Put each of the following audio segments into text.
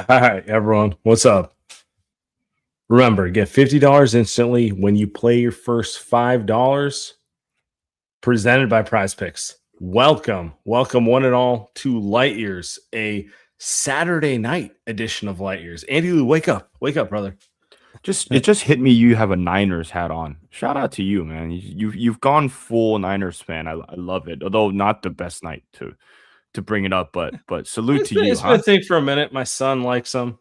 Hi, everyone. What's up? Remember, get $50 instantly when you play your first $5 presented by Prize Picks. Welcome, one and all, to Light Years, a Saturday night edition of Light Years. Andy Lou, wake up, brother. It just hit me. You have a Niners hat on. Shout out to you, man. You've gone full Niners fan. I love it. Although not the best night to bring it up, but salute to you, It's been huh? a thing for a minute. My son likes them.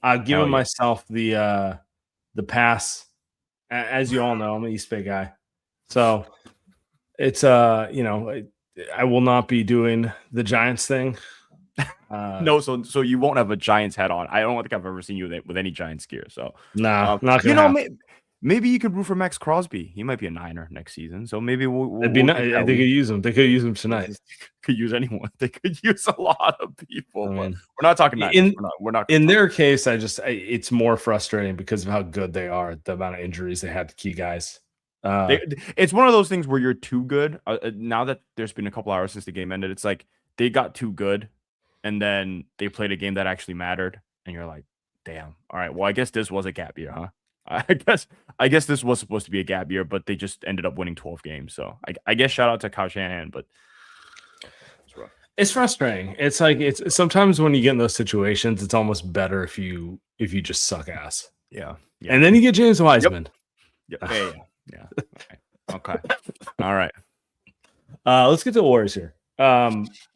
I've given Hell yeah. myself the pass. As you all know, I'm an East Bay guy, so it's I will not be doing the Giants thing. No, so you won't have a Giants hat on. I don't think I've ever seen you with any Giants gear. So, Nah, not gonna happen. maybe you could root for Max Crosby. He might be a Niner next season. So maybe It'd be we'll nice. get They that. could use them. They could use them tonight. Could use anyone. They could use a lot of people. I But mean, we're not talking Niners. We're not. in their case, it's more frustrating because of how good they are. The amount of injuries they had to key guys. It's one of those things where you're too good. Now that there's been a couple hours since the game ended, it's like they got too good, and then they played a game that actually mattered, and you're like, damn. All right, well, I guess this was a gap year, huh? I guess this was supposed to be a gap year, but they just ended up winning 12 games. So I guess shout out to Kyle Shanahan, but it's rough. It's frustrating. It's like it's sometimes when you get in those situations, it's almost better if you just suck ass. Yeah. And then you get James Wiseman. Yeah. Okay. All right. Let's get to the Warriors here.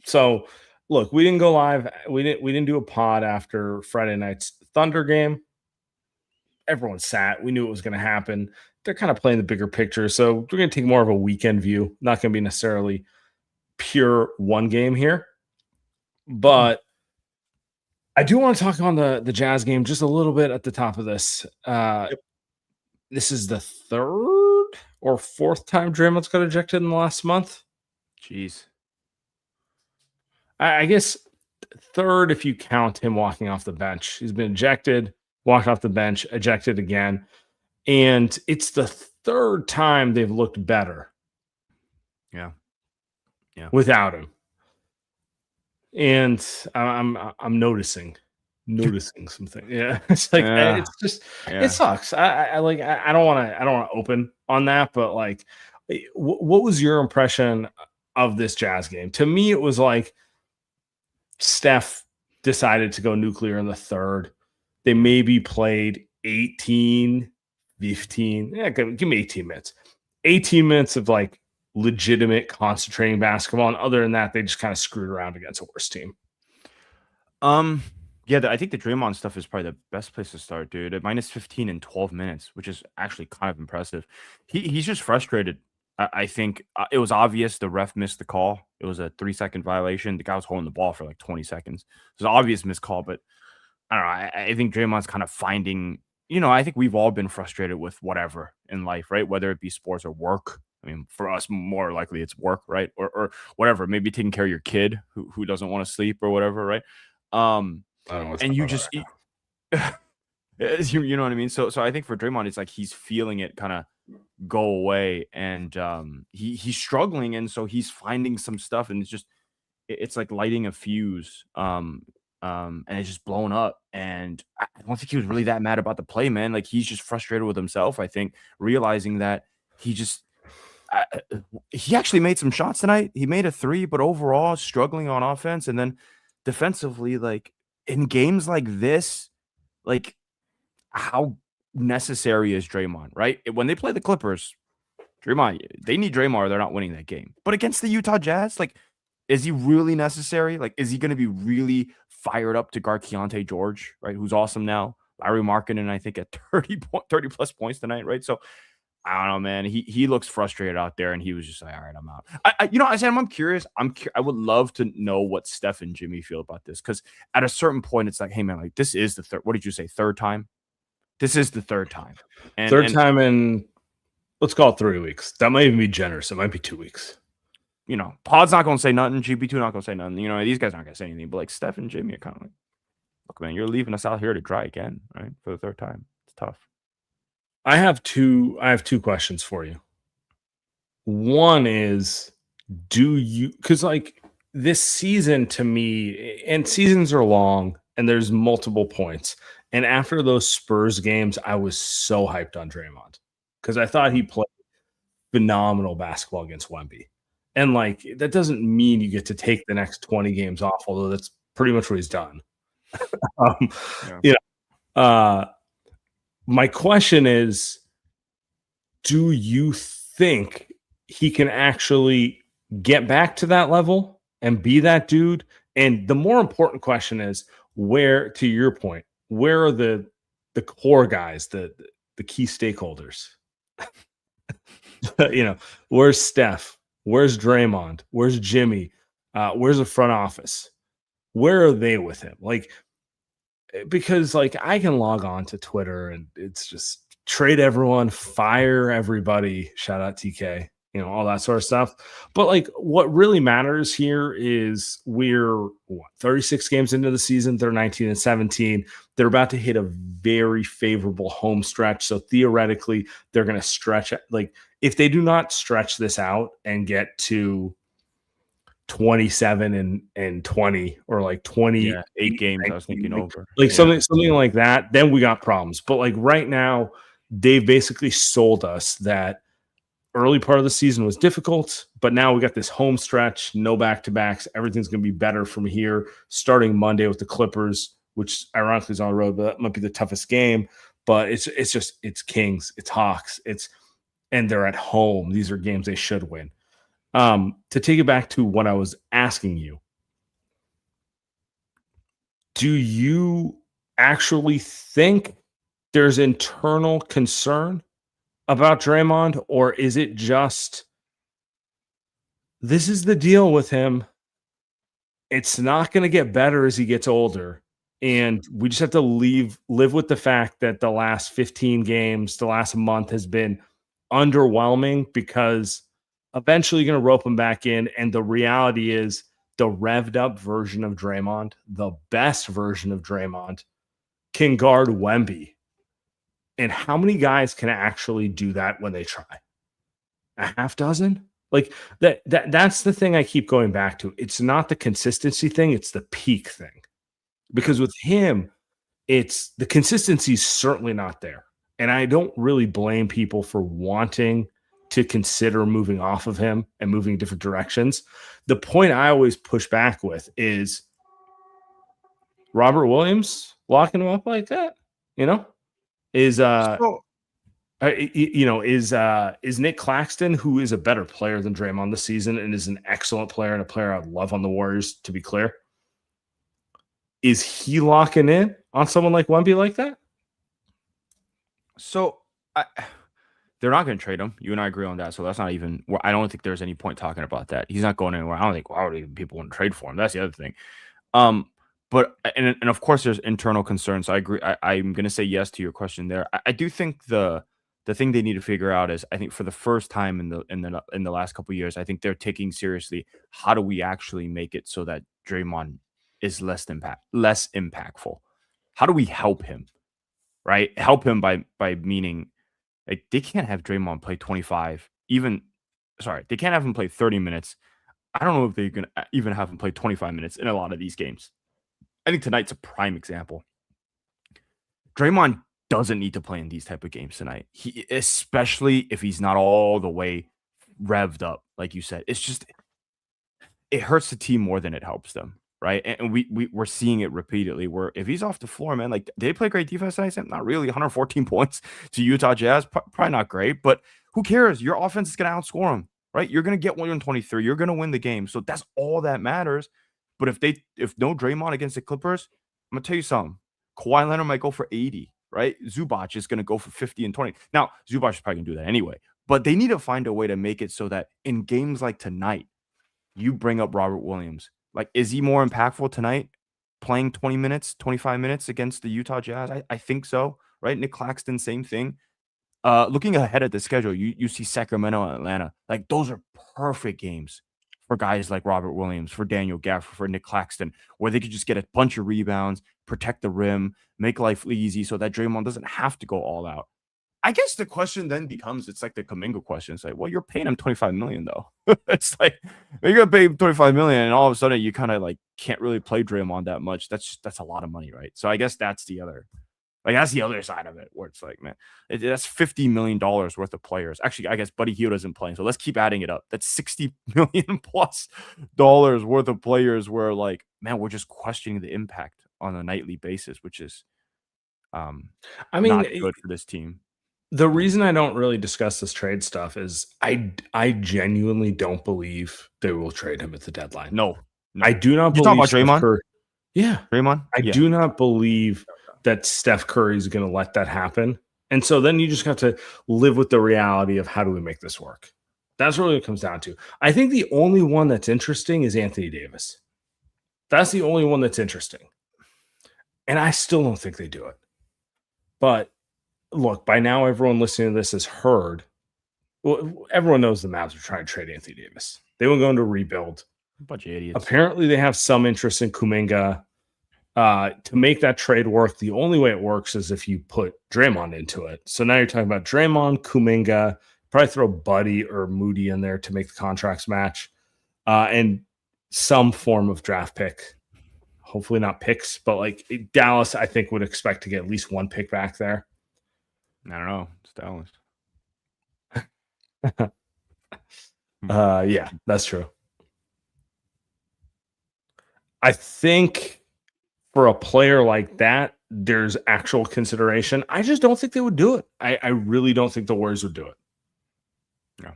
So look, we didn't go live. We didn't do a pod after Friday night's Thunder game. Everyone sat. We knew it was going to happen. They're kind of playing the bigger picture. So we're going to take more of a weekend view. Not going to be necessarily pure one game here. But I do want to talk on the Jazz game just a little bit at the top of this. This is the third or fourth time Draymond's got ejected in the last month. Jeez. I guess third if you count him walking off the bench. He's been ejected, walked off the bench, ejected again. And it's the third time they've looked better. Yeah. Without him. And I'm noticing something. Yeah. It's like it's just it sucks. I don't want to open on that, but like what was your impression of this Jazz game? To me, it was like Steph decided to go nuclear in the third. They maybe played 18, 15. Yeah, give me 18 minutes. 18 minutes of like legitimate concentrating basketball. And other than that, they just kind of screwed around against a worse team. Yeah, I think the Draymond stuff is probably the best place to start, dude. At minus 15 in 12 minutes, which is actually kind of impressive. He's just frustrated. I think it was obvious the ref missed the call. It was a 3-second violation. The guy was holding the ball for like 20 seconds. It was an obvious missed call, but I don't know. I think Draymond's kind of finding, I think we've all been frustrated with whatever in life, right? Whether it be sports or work. I mean, for us, more likely it's work, right? Or whatever. Maybe taking care of your kid who doesn't want to sleep or whatever, right? And you just, you know what I mean? So I think for Draymond, it's like he's feeling it kind of go away, and he's struggling, and so he's finding some stuff, and it's like lighting a fuse, and it's just blown up. And I don't think he was really that mad about the play, man. Like he's just frustrated with himself. I think realizing that he actually made some shots tonight. He made a 3, but overall struggling on offense, and then defensively, like in games like this, like how necessary is Draymond, right? When they play the Clippers, Draymond, they need Draymond or they're not winning that game. But against the Utah Jazz, like, is he really necessary? Like, is he going to be really fired up to guard Keontae George, right? Who's awesome now. Larry Markkinen, I think, at 30 plus points tonight, right? So I don't know, man. He looks frustrated out there, and he was just like, all right, I'm out. I said, I'm curious. I would love to know what Steph and Jimmy feel about this, because at a certain point, it's like, hey, man, like this is the third. What did you say? Third time? This is the third time. Third time in, let's call it 3 weeks. That might even be generous. It might be 2 weeks. Pod's not going to say nothing. GP2 not going to say nothing. These guys aren't going to say anything. But like Steph and Jimmy are kind of like, look, man, you're leaving us out here to dry again, right? For the third time. It's tough. I have two questions for you. One is, because like this season to me, and seasons are long, and there's multiple points. And after those Spurs games, I was so hyped on Draymond because I thought he played phenomenal basketball against Wemby. And like that doesn't mean you get to take the next 20 games off, although that's pretty much what he's done. Yeah. You know, my question is, do you think he can actually get back to that level and be that dude? And the more important question is, where, to your point, where are the core guys, the key stakeholders? Where's Steph? Where's Draymond? Where's Jimmy? Where's the front office? Where are they with him? Like, because like I can log on to Twitter and it's just trade everyone, fire everybody, shout out TK, all that sort of stuff. But like what really matters here is we're 36 games into the season, they're 19-17. They're about to hit a very favorable home stretch. So theoretically, they're going to stretch, like if they do not stretch this out and get to 27 and 20 or like 20 8 games I was thinking over. Like something like that, then we got problems. But like right now, they've basically sold us that early part of the season was difficult, but now we got this home stretch, no back-to-backs. Everything's going to be better from here, starting Monday with the Clippers, which ironically is on the road, but that might be the toughest game. But it's Kings, it's Hawks, and they're at home. These are games they should win. To take it back to what I was asking you, do you actually think there's internal concern about Draymond, or is it just this is the deal with him? It's not going to get better as he gets older, and we just have to live with the fact that the last 15 games, the last month has been underwhelming because eventually you're going to rope him back in. And the reality is the revved up version of Draymond, the best version of Draymond, can guard Wemby. And how many guys can actually do that when they try? A half dozen? Like that's the thing I keep going back to. It's not the consistency thing, it's the peak thing. Because with him, it's the consistency is certainly not there. And I don't really blame people for wanting to consider moving off of him and moving different directions. The point I always push back with is Robert Williams locking him up like that, is Nick Claxton, who is a better player than Draymond this season and is an excellent player and a player I'd love on the Warriors, to be clear. Is he locking in on someone like Wemby like that? So they're not going to trade him. You and I agree on that. So that's not even. I don't think there's any point talking about that. He's not going anywhere. I don't think why would even people want to trade for him. That's the other thing. But of course there's internal concerns. So I agree. I'm going to say yes to your question there. I do think the thing they need to figure out is I think for the first time in the last couple of years, I think they're taking seriously how do we actually make it so that Draymond is less impactful. How do we help him? Right? Help him by meaning like they can't have Draymond play 25, they can't have him play 30 minutes. I don't know if they're going to even have him play 25 minutes in a lot of these games. I think tonight's a prime example. Draymond doesn't need to play in these type of games tonight. Especially if he's not all the way revved up, like you said. It's just it hurts the team more than it helps them, right? And we're seeing it repeatedly. Where if he's off the floor, man, like they play great defense tonight. Not really. 114 points to Utah Jazz, probably not great, but who cares? Your offense is going to outscore them, right? You're going to get 123. You're going to win the game. So that's all that matters. But if no Draymond against the Clippers, I'm gonna tell you something. Kawhi Leonard might go for 80, right? Zubac is gonna go for 50 and 20. Now, Zubac is probably gonna do that anyway. But they need to find a way to make it so that in games like tonight, you bring up Robert Williams. Like, is he more impactful tonight? Playing 20 minutes, 25 minutes against the Utah Jazz? I think so, right? Nick Claxton, same thing. Looking ahead at the schedule, you see Sacramento and Atlanta. Like, those are perfect games for guys like Robert Williams, for Daniel Gafford, for Nick Claxton, where they could just get a bunch of rebounds, protect the rim, make life easy so that Draymond doesn't have to go all out. I guess the question then becomes, it's like the Kuminga question. It's like, well, you're paying him $25 million though. It's like you're gonna pay him $25 million, and all of a sudden you kind of like can't really play Draymond that much. That's a lot of money, right? So I guess that's the other side of it, where it's like, man, that's $50 million worth of players. Actually, I guess Buddy Hield isn't playing, so let's keep adding it up. That's $60 million plus worth of players. Where like, man, we're just questioning the impact on a nightly basis, which is I not mean, good for this team. the reason I don't really discuss this trade stuff is I genuinely don't believe they will trade him at the deadline. No. I do not You talking believe about Draymond? Curry. Yeah, Draymond? I do not believe that Steph Curry is going to let that happen. And so then you just have to live with the reality of, how do we make this work? That's really what it comes down to. I think the only one that's interesting is Anthony Davis. That's the only one that's interesting. And I still don't think they do it. But look, by now everyone listening to this has heard. Well, everyone knows the Mavs are trying to trade Anthony Davis. They will go into rebuild. A bunch of idiots. Apparently, they have some interest in Kuminga. To make that trade work, the only way it works is if you put Draymond into it. So now you're talking about Draymond, Kuminga, probably throw Buddy or Moody in there to make the contracts match, and some form of draft pick. Hopefully not picks, but like Dallas, I think would expect to get at least one pick back there. I don't know. It's Dallas. Yeah, that's true. I think for a player like that, there's actual consideration. I just don't think they would do it. I really don't think the Warriors would do it. No.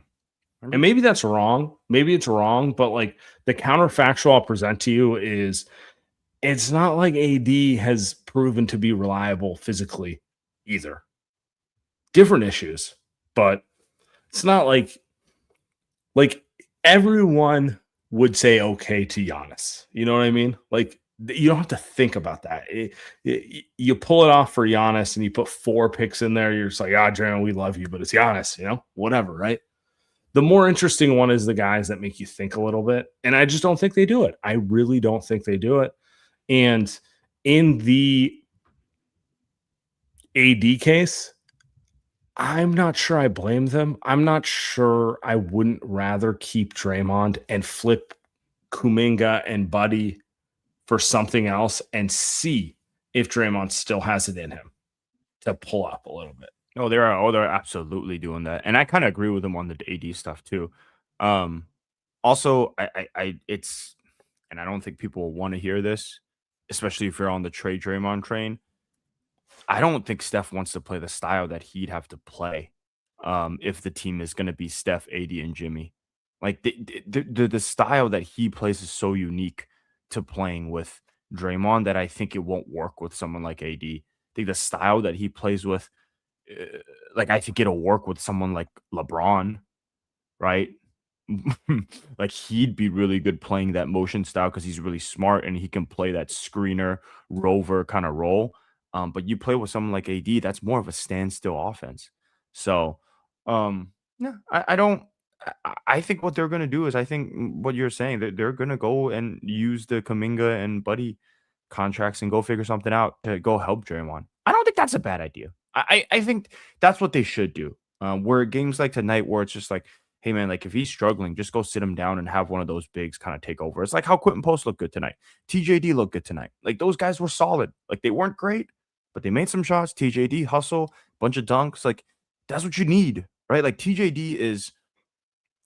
And maybe that's wrong. Maybe it's wrong, but like the counterfactual I'll present to you is, it's not like AD has proven to be reliable physically either. Different issues, but it's not like everyone would say okay to Giannis. You know what I mean? Like, you don't have to think about that. You pull it off for Giannis and you put 4 picks in there. You're just like, Draymond, we love you, but it's Giannis, whatever, right? The more interesting one is the guys that make you think a little bit. And I just don't think they do it. I really don't think they do it. And in the AD case, I'm not sure I blame them. I'm not sure I wouldn't rather keep Draymond and flip Kuminga and Buddy for something else and see if Draymond still has it in him to pull up a little bit. Oh, they're absolutely doing that. And I kind of agree with them on the AD stuff too. Also, it's, and I don't think people want to hear this, especially if you're on the trade Draymond train. I don't think Steph wants to play the style that he'd have to play if the team is going to be Steph, AD, and Jimmy. Like the style that he plays is so unique to playing with Draymond that I think it won't work with someone like AD. I think the style that he plays with, I think it'll work with someone like LeBron, right? Like, he'd be really good playing that motion style because he's really smart and he can play that screener, rover kind of role. But you play with someone like AD, that's more of a standstill offense. So, yeah, I think what they're going to do is, I think what you're saying, that they're going to go and use the Kuminga and Buddy contracts and go figure something out to go help Draymond. I don't think that's a bad idea. I think that's what they should do. Where games like tonight, where it's just like, hey man, like if he's struggling, just go sit him down and have one of those bigs kind of take over. It's like how Quentin Post looked good tonight. TJD looked good tonight. Like, those guys were solid. Like, they weren't great, but they made some shots. TJD hustle, bunch of dunks. Like, that's what you need, right? Like, TJD is,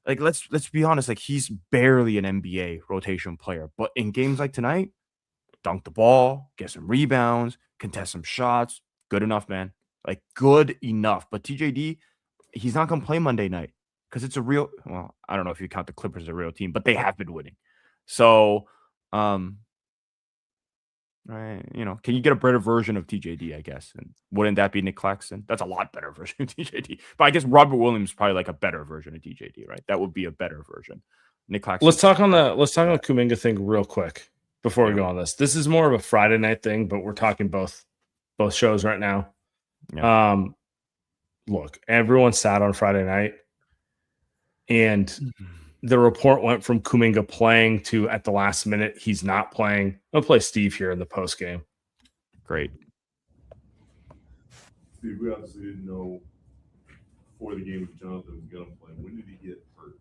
like, let's be honest, like, he's barely an NBA rotation player, but in games like tonight, dunk the ball, get some rebounds, contest some shots. Good enough, man. Like, good enough. But TJD, he's not gonna play Monday night because it's a real, well, I don't know if you count the Clippers as a real team, but they have been winning. So, right, can you get a better version of TJD, I guess? And wouldn't that be Nick Claxton? That's a lot better version of TJD. But I guess Robert Williams is probably like a better version of TJD, right? That would be a better version. Nick Claxton. Let's talk on the Kuminga thing real quick before we go on this. This is more of a Friday night thing, but we're talking both shows right now. Yeah. Look, everyone sat on Friday night, and the report went from Kuminga playing to, at the last minute, he's not playing. I'll play Steve here in the post game. Great. Steve, we obviously didn't know before the game if Jonathan was going to play. When did he get hurt?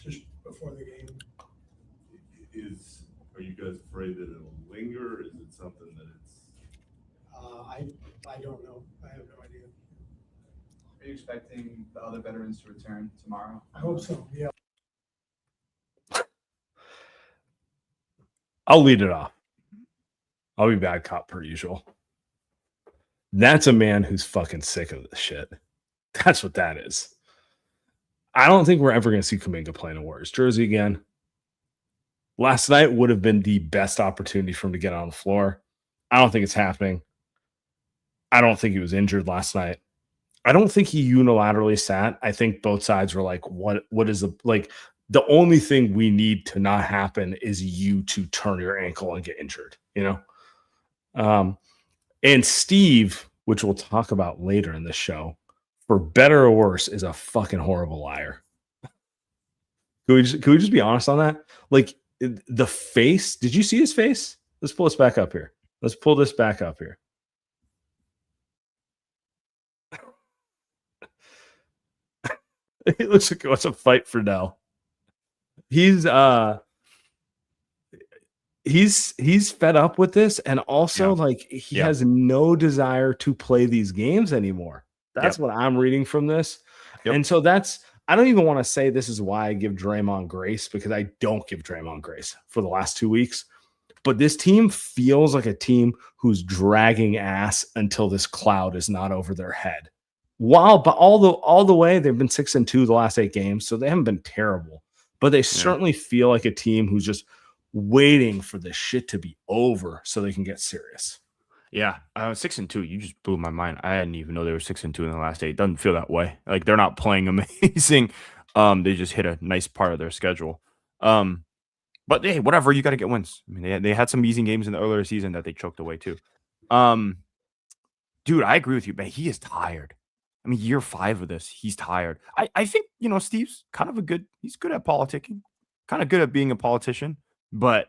Just before the game. Are you guys afraid that it'll linger? Is it something that it's? I don't know. I have no idea. Are you expecting the other veterans to return tomorrow? I hope so. Yeah. I'll lead it off. I'll be bad cop per usual. That's a man who's fucking sick of this shit. That's what that is. I don't think we're ever going to see Kuminga play in a Warriors jersey again. Last night would have been the best opportunity for him to get on the floor. I don't think it's happening. I don't think he was injured last night. I don't think he unilaterally sat. I think both sides were like, what is the only thing we need to not happen is you to turn your ankle and get injured, And Steve, which we'll talk about later in the show, for better or worse, is a fucking horrible liar. Can we just be honest on that? Like the face, did you see his face? Let's pull this back up here. Let's pull this back up here. It looks like it was a fight for Dell. He's fed up with this, and also he has no desire to play these games anymore. That's what I'm reading from this. And so I don't even want to say this is why I give Draymond grace, because I don't give Draymond grace for the last 2 weeks. But this team feels like a team who's dragging ass until this cloud is not over their head. But all the way, they've been 6-2 the last 8 games, so they haven't been terrible. But they certainly feel like a team who's just waiting for this shit to be over so they can get serious. Yeah, 6-2. You just blew my mind. I didn't even know they were 6-2 in the last 8. Doesn't feel that way. Like they're not playing amazing. They just hit a nice part of their schedule. But hey, whatever. You got to get wins. I mean, they had some easy games in the earlier season that they choked away too. Dude, I agree with you, man. He is tired. I mean, year 5 of this, he's tired. I think Steve's kind of he's good at politicking, kind of good at being a politician. But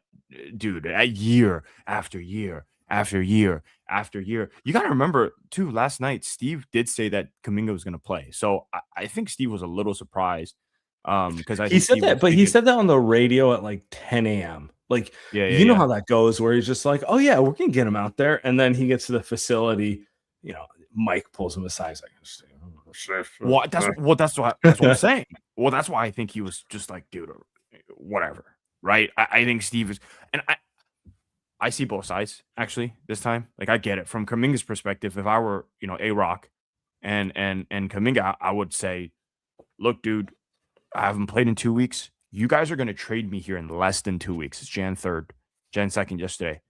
dude, year after year after year after year. You got to remember, too, last night, Steve did say that Kuminga was going to play. So I think Steve was a little surprised because he said that, but he said that on the radio at like 10 a.m. Like, you know how that goes, where he's just like, oh, yeah, we're going to get him out there. And then he gets to the facility, Mike pulls him aside. He's like, that's what I'm saying. Well, that's why I think he was just like, dude, whatever. Right. I think Steve is, and I see both sides actually this time. Like I get it from Kuminga's perspective. If I were, A-Rock and Kuminga, I would say, look, dude, I haven't played in 2 weeks. You guys are going to trade me here in less than 2 weeks. It's Jan 3rd, Jan 2nd yesterday.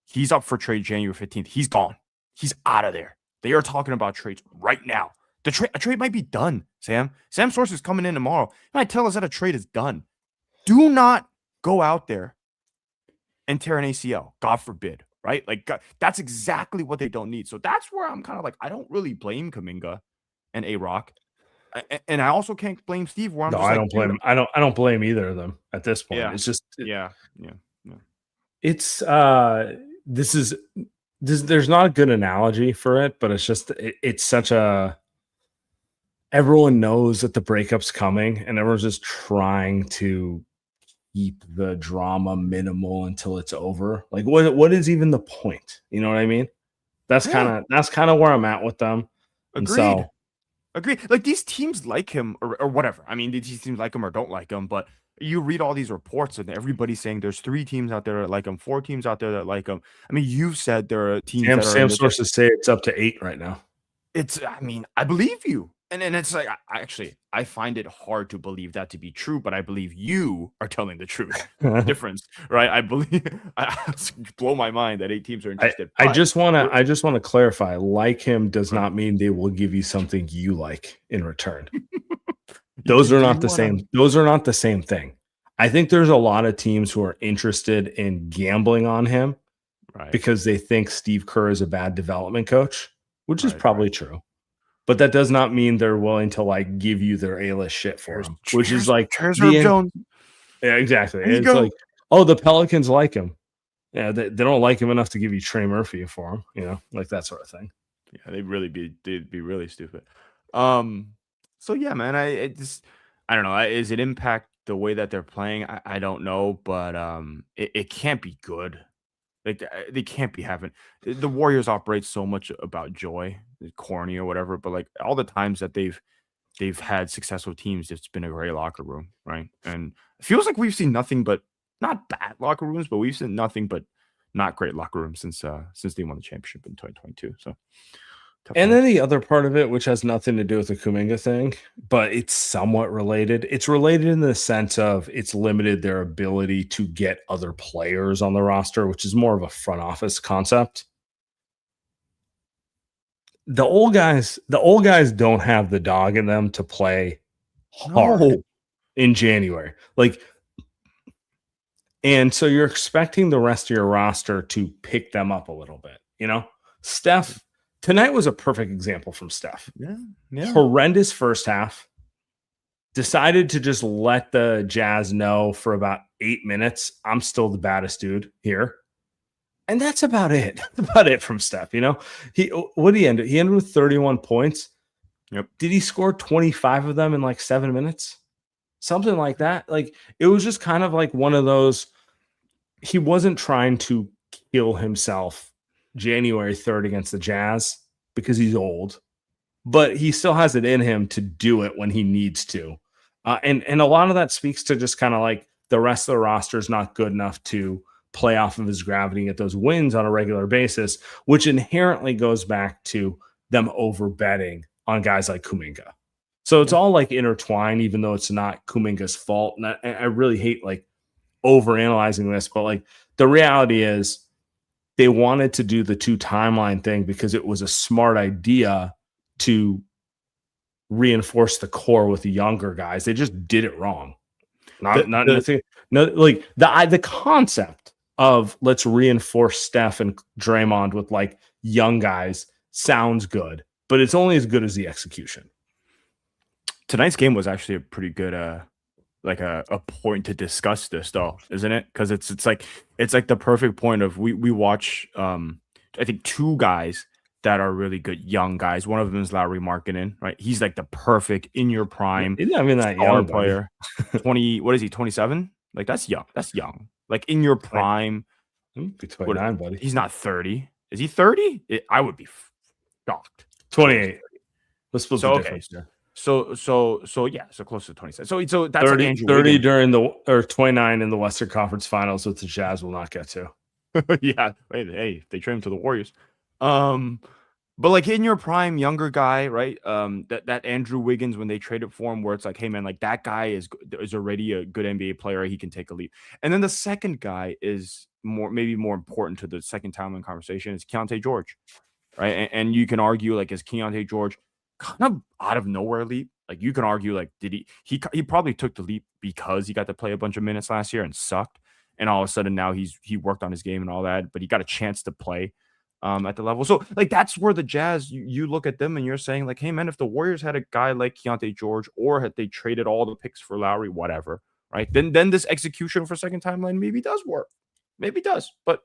He's up for trade January 15th. He's gone. He's out of there. They are talking about trades right now. A trade might be done, Sam. Sam Source is coming in tomorrow. He might tell us that a trade is done. Do not go out there and tear an ACL. God forbid, right? Like that's exactly what they don't need. So that's where I'm kind of like, I don't really blame Kuminga and A-Rock. And I also can't blame Steve. Where I'm no, just I don't blame him. I don't blame either of them at this point. Yeah. It's just It's there's not a good analogy for it, but it's just it's such a everyone knows that the breakup's coming, and everyone's just trying to keep the drama minimal until it's over. Like what is even the point? You know what I mean? That's kind of where I'm at with them. Agreed. Like these teams like him or whatever. I mean, these teams like him or don't like him, but you read all these reports and everybody's saying there's 3 teams out there that like him, 4 teams out there that like him. I mean, you've said there are teams. Sam sources say it's up to 8 right now. I believe you. And it's like, I find it hard to believe that to be true, but I believe you are telling the truth. Difference, right? I believe, blow my mind that 8 teams are interested. I just want to clarify, like him does not mean they will give you something you like in return. Those are not the same. Those are not the same thing. I think there's a lot of teams who are interested in gambling on him because they think Steve Kerr is a bad development coach, which is probably true. But that does not mean they're willing to like give you their A-list shit for him, which is like Jones. Yeah, exactly. It's like, oh, the Pelicans like him. Yeah, they don't like him enough to give you Trey Murphy for him, like that sort of thing. Yeah, they'd be really stupid. So yeah, man, I don't know. Is it impact the way that they're playing? I don't know, but it can't be good. Like they can't be having the Warriors operate so much about joy, corny or whatever, but like all the times that they've had successful teams, it's been a great locker room, right? And it feels like we've seen nothing but not bad locker rooms, but we've seen nothing but not great locker rooms since they won the championship in 2022. So tough And times. then the other part of it, which has nothing to do with the Kuminga thing, but it's somewhat related. It's related in the sense of it's limited their ability to get other players on the roster, which is more of a front office concept. The old guys don't have the dog in them to play hard No. in January. Like, and so you're expecting the rest of your roster to pick them up a little bit, you know? Steph, tonight was a perfect example from Steph. Yeah. Horrendous first half. Decided to just let the Jazz know for about 8 minutes, I'm still the baddest dude here. And that's about it. That's about it from Steph, you know? What did he end? He ended with 31 points. Yep. Did he score 25 of them in like 7 minutes? Something like that. Like it was just kind of like one of those. He wasn't trying to kill himself January 3rd against the Jazz because he's old, but he still has it in him to do it when he needs to. And a lot of that speaks to just kind of like the rest of the roster is not good enough to play off of his gravity and get those wins on a regular basis, which inherently goes back to them over betting on guys like Kuminga. So it's all like intertwined, even though it's not Kuminga's fault. And I really hate like overanalyzing this, but like the reality is they wanted to do the 2 timeline thing because it was a smart idea to reinforce the core with the younger guys. They just did it wrong. The concept of let's reinforce Steph and Draymond with like young guys sounds good, but it's only as good as the execution. Tonight's game was actually a pretty good like a point to discuss this though, isn't it? Because it's like the perfect point of we watch I think 2 guys that are really good young guys. One of them is Lauri Markkanen, right? He's like the perfect in your prime. He's not even that star young player. 20, what is he? 27? Like that's young. That's young. Like in your prime. Be 29, buddy. He's not 30. Is he 30? I would be shocked. 28. Let's split the okay. difference there. So yeah, so close to 27. So that's 30, like Andrew 30 Wiggins. during or 29 in the Western Conference Finals, which the Jazz will not get to. Yeah, hey, they trade him to the Warriors. But like in your prime, younger guy, right? That Andrew Wiggins when they traded for him, where it's like, hey man, like that guy is already a good NBA player. He can take a leap. And then the second guy is maybe more important to the second timeline conversation is Keontae George, right? And you can argue like is Keontae George kind of out of nowhere leap? Like you can argue like did he probably took the leap because he got to play a bunch of minutes last year and sucked, and all of a sudden now he worked on his game and all that, but he got a chance to play at the level. So like that's where the Jazz you look at them and you're saying like, hey man, if the Warriors had a guy like Keontae George or had they traded all the picks for Lowry, whatever, right? Then this execution for second timeline maybe does work. Maybe does, but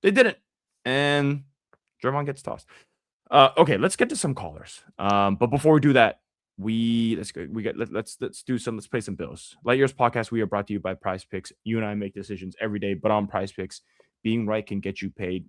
they didn't. And Draymond gets tossed. Okay, let's get to some callers. But before we do that, let's play some bills. Light Years Podcast, we are brought to you by Prize Picks. You and I make decisions every day, but on Prize Picks, being right can get you paid.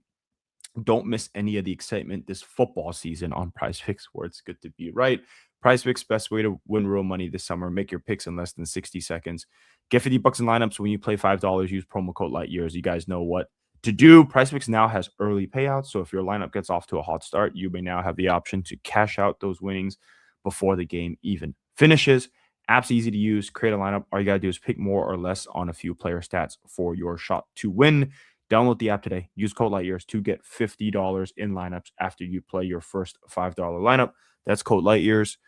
Don't miss any of the excitement this football season on Prize Picks, where it's good to be right. Prize Picks, best way to win real money this summer. Make your picks in less than 60 seconds. Get $50 in lineups when you play $5. Use promo code LightYears. You guys know what to do. Prize Picks now has early payouts, so if your lineup gets off to a hot start, you may now have the option to cash out those winnings before the game even finishes. App's easy to use. Create a lineup. All you got to do is pick more or less on a few player stats for your shot to win. Download the app today. Use code LightYears to get $50 in lineups after you play your first $5 lineup. That's code LightYears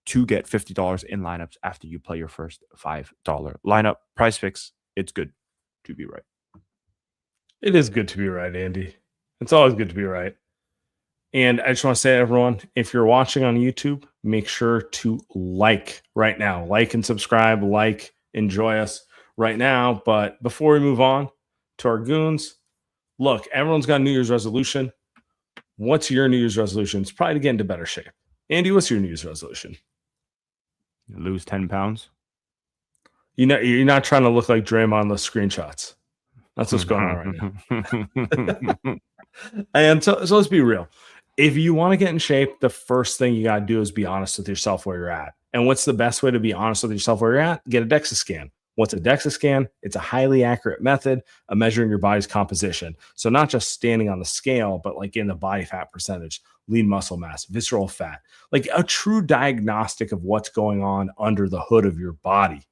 to get $50 in lineups after you play your first $5 lineup. Prize Picks. It's good to be right. It is good to be right, Andy. It's always good to be right. And I just want to say, everyone, if you're watching on YouTube, make sure to like right now. Like and subscribe. Like, enjoy us right now. But before we move on to our goons, look, everyone's got a New Year's resolution. What's your New Year's resolution? It's probably to get into better shape. Andy, what's your New Year's resolution? Lose 10 pounds. You're not trying to look like Draymond on those screenshots. That's what's going on right now. And so let's be real. If you want to get in shape, the first thing you got to do is be honest with yourself where you're at. And what's the best way to be honest with yourself where you're at? Get a DEXA scan. What's a DEXA scan? It's a highly accurate method of measuring your body's composition. So not just standing on the scale, but like in the body fat percentage, lean muscle mass, visceral fat, like a true diagnostic of what's going on under the hood of your body.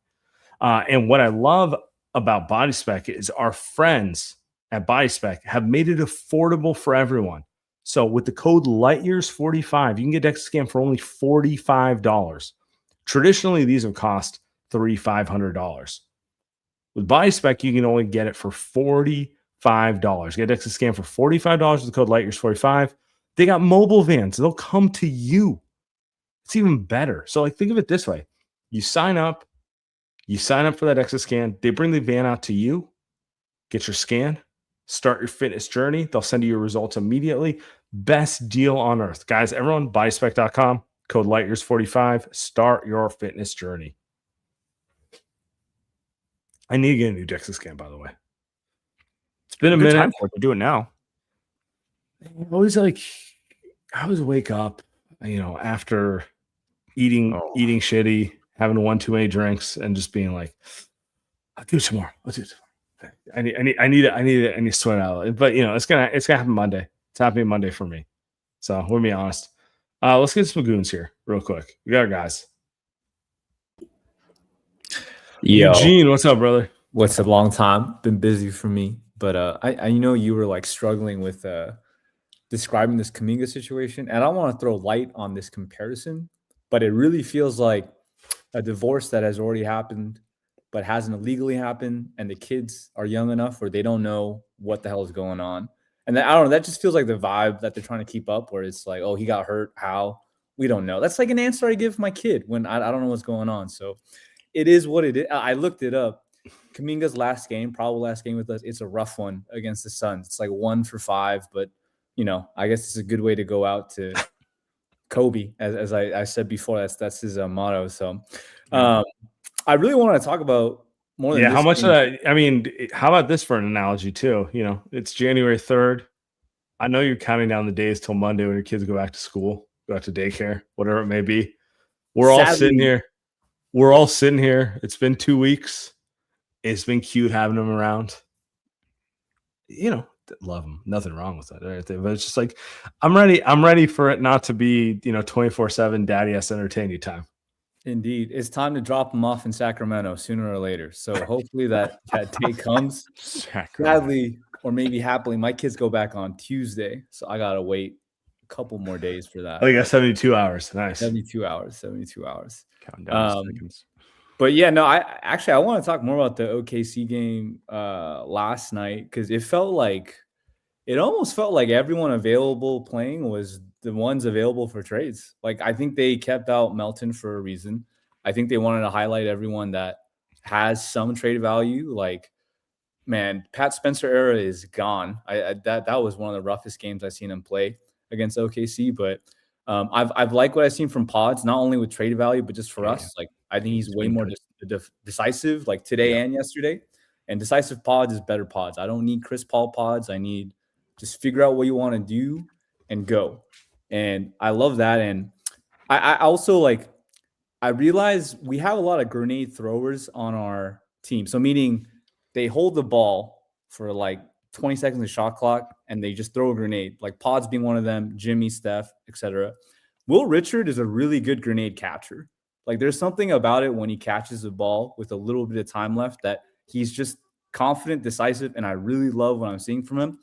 And what I love about Body Spec is our friends at Body Spec have made it affordable for everyone. So with the code LightYears45, you can get DEXA scan for only $45. Traditionally, these have cost $500. With Body Spec, you can only get it for $45. Get DEXA scan for $45 with the code LightYears45. They got mobile vans. They'll come to you. It's even better. So like, think of it this way. You sign up for that DEXA scan. They bring the van out to you, get your scan, start your fitness journey. They'll send you your results immediately. Best deal on earth. Guys, everyone, bodyspec.com, code LightYears45. Start your fitness journey. I need to get a new DEXA scan, by the way. It's been a minute. Time for it to do it now. I always wake up, after eating shitty, having one too many drinks, and just being like, I'll do it tomorrow. I need to sweat out. But it's gonna happen Monday. It's happening Monday for me. So we'll be honest. Let's get some goons here real quick. We got our guys. Yo, Eugene, what's up, brother? what's a long time? Been busy for me, but I know you were like struggling with describing this Kuminga situation, and I want to throw light on this comparison, but it really feels like a divorce that has already happened, but hasn't legally happened, and the kids are young enough where they don't know what the hell is going on, and I don't know. That just feels like the vibe that they're trying to keep up, where it's like, oh, he got hurt, how? We don't know. That's like an answer I give my kid when I don't know what's going on. So it is what it is. I looked it up. Kuminga's probable last game with us, it's a rough one against the Suns. It's like 1 for 5, but I guess it's a good way to go out to Kobe, as I said before. That's his motto. So I really want to talk about more than how much game. of that? How about this for an analogy too? It's January 3rd. I know you're counting down the days till Monday when your kids go back to school, go back to daycare, whatever it may be. We're all sitting here. It's been 2 weeks. It's been cute having them around. Love them. Nothing wrong with that. Right? But it's just like, I'm ready for it not to be, 24/7 daddy has to entertain you time. Indeed. It's time to drop them off in Sacramento sooner or later. So hopefully that day comes. Sadly, or maybe happily, my kids go back on Tuesday. So I got to wait a couple more days for that. I got 72 hours. Nice. 72 hours. Counting down seconds. But yeah, no, I want to talk more about the OKC game last night, because it almost felt like everyone available playing was the ones available for trades. Like, I think they kept out Melton for a reason. I think they wanted to highlight everyone that has some trade value. Like, man, Pat Spencer era is gone. That was one of the roughest games I've seen him play against OKC. But I've liked what I've seen from Pods, not only with trade value, but just for us. Like, I think he's way more decisive, like today and yesterday. And decisive Pods is better Pods. I don't need Chris Paul Pods. I need just figure out what you want to do and go. And I love that. And I also I realize we have a lot of grenade throwers on our team. So meaning they hold the ball for like 20 seconds of shot clock and they just throw a grenade, like Pods being one of them, Jimmy, Steph, etc. Will Richard is a really good grenade catcher. Like, there's something about it when he catches the ball with a little bit of time left that he's just confident, decisive, and I really love what I'm seeing from him.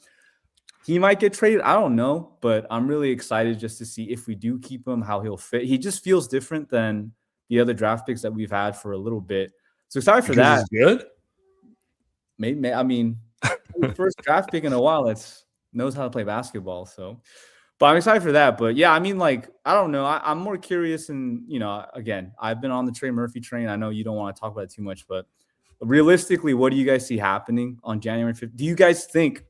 He might get traded. I don't know, but I'm really excited just to see if we do keep him, how he'll fit. He just feels different than the other draft picks that we've had for a little bit. So excited for that. Good. Maybe first draft pick in a while that knows how to play basketball. So, but I'm excited for that. But yeah, I don't know. I'm more curious, and again, I've been on the Trey Murphy train. I know you don't want to talk about it too much, but realistically, what do you guys see happening on January 5th? Do you guys think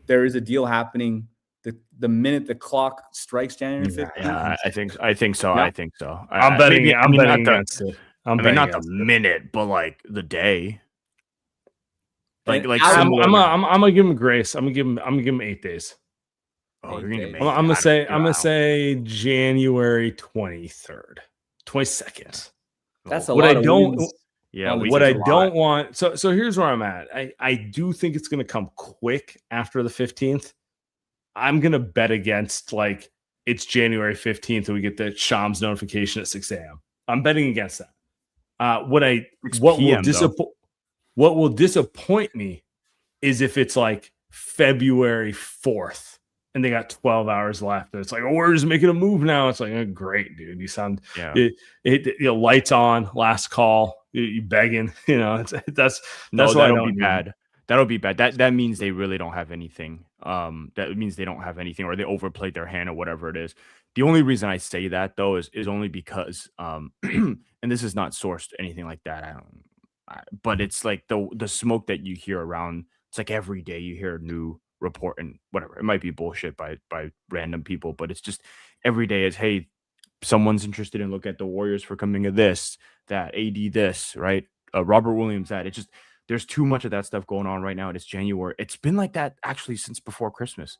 there is a deal happening the minute the clock strikes January 15th. Yeah, I think so. Yeah. I think so. I'm betting. Maybe, I'm not betting the, against it. I mean, betting not the against it. minute, but like the day. And Like I- I'm similar. gonna give him grace. I'm gonna give him 8 days. Oh, you're gonna make. I'm it. gonna say January 23rd, 22nd. That's a What lot I of don't- wins. Yeah, on the What team. I a lot. don't want. So here's where I'm at. I do think it's gonna come quick after the 15th. I'm gonna bet against like it's January 15th and we get the Shams notification at 6 a.m. I'm betting against that. 6 What PM, will disappoint me is if it's like February 4th and they got 12 hours left. And it's like, oh, we're just making a move now. It's like, oh, great, dude. You sound lights on, last call, you begging, that's why that'll be bad. That'll be bad. That means they really don't have anything. That means they don't have anything, or they overplayed their hand, or whatever it is. The only reason I say that though is only because and this is not sourced anything like that. But it's like the smoke that you hear around. It's like every day you hear a new report, and whatever. It might be bullshit by random people, but it's just every day is, hey, someone's interested in look at the Warriors for Kuminga this, that, AD this, right? Robert Williams that. It's just there's too much of that stuff going on right now. It's January. It's been like that actually since before Christmas.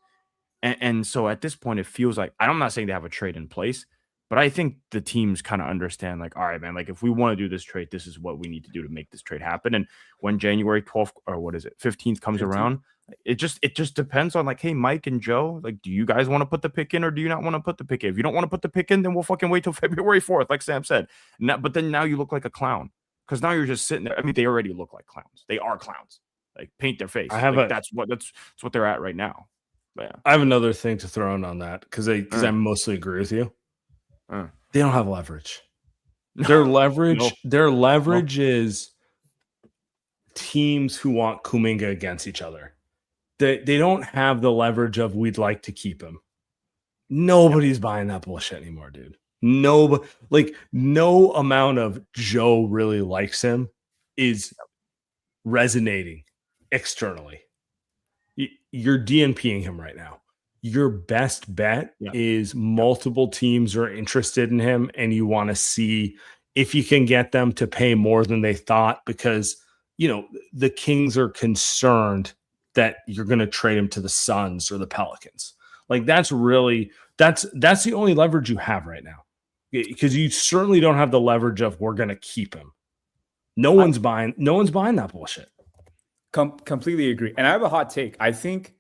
And so at this point, it feels like, I'm not saying they have a trade in place, but I think the teams kind of understand, like, all right, man, like if we want to do this trade, this is what we need to do to make this trade happen. And when January 12th or 15th comes around, it just depends on like, hey, Mike and Joe, like, do you guys want to put the pick in or do you not want to put the pick in? If you don't want to put the pick in, then we'll fucking wait till February 4th, like Sam said. But then now you look like a clown because now you're just sitting there. I mean, they already look like clowns. They are clowns. Like, paint their face. That's what they're at right now. But yeah. I have another thing to throw in on that because I mostly agree with you. They don't have leverage. Their leverage is teams who want Kuminga against each other. They don't have the leverage of we'd like to keep him. Nobody's buying that bullshit anymore, dude. No amount of Joe really likes him is resonating externally. You're DNPing him right now. Your best bet is multiple teams are interested in him and you want to see if you can get them to pay more than they thought because, the Kings are concerned that you're going to trade him to the Suns or the Pelicans. Like that's the only leverage you have right now because you certainly don't have the leverage of we're going to keep him. No one's buying that bullshit. Completely agree. And I have a hot take. I think